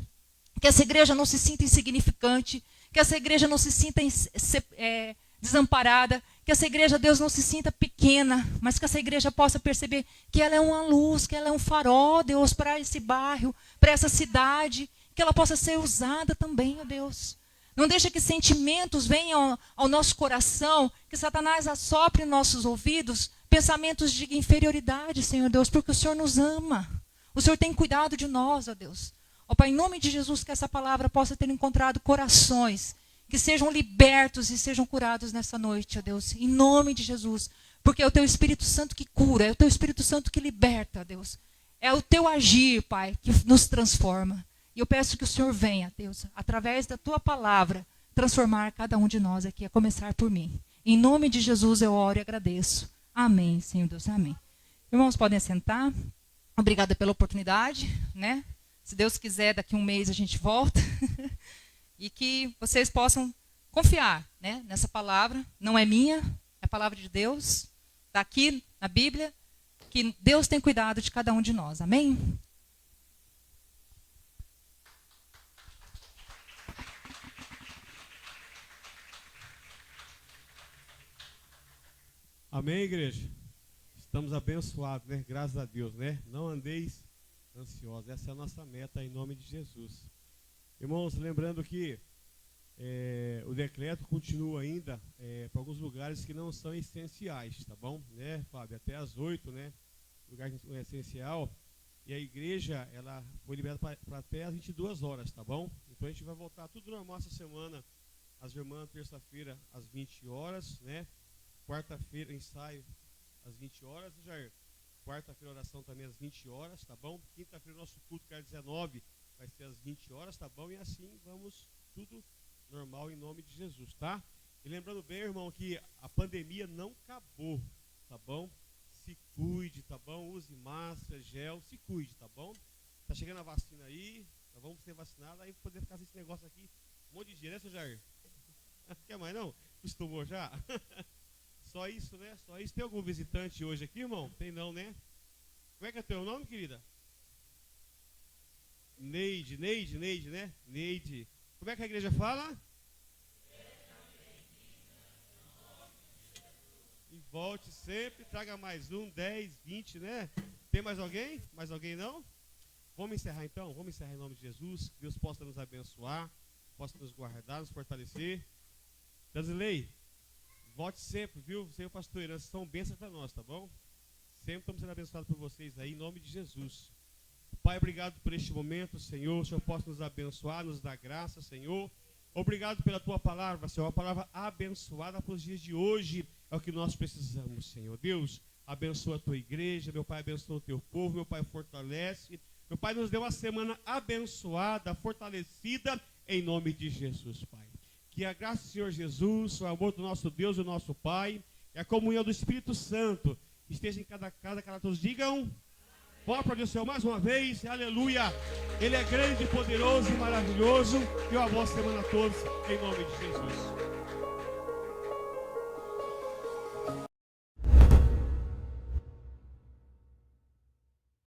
que essa igreja não se sinta insignificante, que essa igreja não se sinta desamparada, que essa igreja, Deus, não se sinta pequena, mas que essa igreja possa perceber que ela é uma luz, que ela é um farol, Deus, para esse bairro, para essa cidade, que ela possa ser usada também, ó Deus. Não deixa que sentimentos venham ao nosso coração, que Satanás assopre em nossos ouvidos pensamentos de inferioridade, Senhor Deus, porque o Senhor nos ama. O Senhor tem cuidado de nós, ó Deus. Ó Pai, em nome de Jesus, que essa palavra possa ter encontrado corações que sejam libertos e sejam curados nessa noite, ó Deus, em nome de Jesus, porque é o Teu Espírito Santo que cura, é o Teu Espírito Santo que liberta, ó Deus, é o Teu agir, Pai, que nos transforma. E eu peço que o Senhor venha, Deus, através da Tua palavra, transformar cada um de nós aqui, a começar por mim. Em nome de Jesus eu oro e agradeço. Amém, Senhor Deus, amém. Irmãos, podem sentar. Obrigada pela oportunidade, né? Se Deus quiser, daqui a um mês a gente volta. E que vocês possam confiar, né, nessa palavra. Não é minha, é a palavra de Deus. Está aqui na Bíblia. Que Deus tem cuidado de cada um de nós. Amém? Amém, igreja? Estamos abençoados, né? Graças a Deus, né? Não andeis ansiosa. Essa é a nossa meta em nome de Jesus. Irmãos, lembrando que o decreto continua ainda para alguns lugares que não são essenciais, tá bom? Né, Fábio? Até às 8, né? Lugar que não é essencial. E a igreja, ela foi liberada para até às 22 horas, tá bom? Então a gente vai voltar tudo normal essa semana. As irmãs, terça-feira, às 20 horas, né? Quarta-feira, ensaio às 20 horas, Jair. Quarta-feira, oração também às 20 horas, tá bom? Quinta-feira, nosso culto, que é às 19, vai ser às 20 horas, tá bom? E assim vamos, tudo normal em nome de Jesus, tá? E lembrando bem, irmão, que a pandemia não acabou, tá bom? Se cuide, tá bom? Use máscara, gel, se cuide, tá bom? Tá chegando a vacina aí, nós vamos ser vacinados, aí poder ficar esse negócio aqui um monte de dia, né, seu Jair? Quer mais não? Acostumou já? Só isso, né? Só isso. Tem algum visitante hoje aqui, irmão? Tem não, né? Como é que é teu nome, querida? Neide, né? Neide. Como é que a igreja fala? E volte sempre, traga mais 1, 10, 20, né? Tem mais alguém? Mais alguém não? Vamos encerrar então? Vamos encerrar em nome de Jesus. Que Deus possa nos abençoar, possa nos guardar, nos fortalecer. Danzilei, volte sempre, viu? Senhor pastor Herança, são bênçãos para nós, tá bom? Sempre estamos sendo abençoados por vocês aí, em nome de Jesus. Pai, obrigado por este momento, Senhor. O Senhor possa nos abençoar, nos dar graça, Senhor. Obrigado pela tua palavra, Senhor. A palavra abençoada para os dias de hoje é o que nós precisamos, Senhor. Deus, abençoa a tua igreja. Meu Pai, abençoa o teu povo. Meu Pai, fortalece. Meu Pai, nos deu uma semana abençoada, fortalecida, em nome de Jesus, Pai. Que a graça do Senhor Jesus, o amor do nosso Deus e do nosso Pai, e a comunhão do Espírito Santo esteja em cada casa, que todos digam. Bora para o Senhor mais uma vez, aleluia. Ele é grande, poderoso e maravilhoso. E uma boa semana a todos, em nome de Jesus.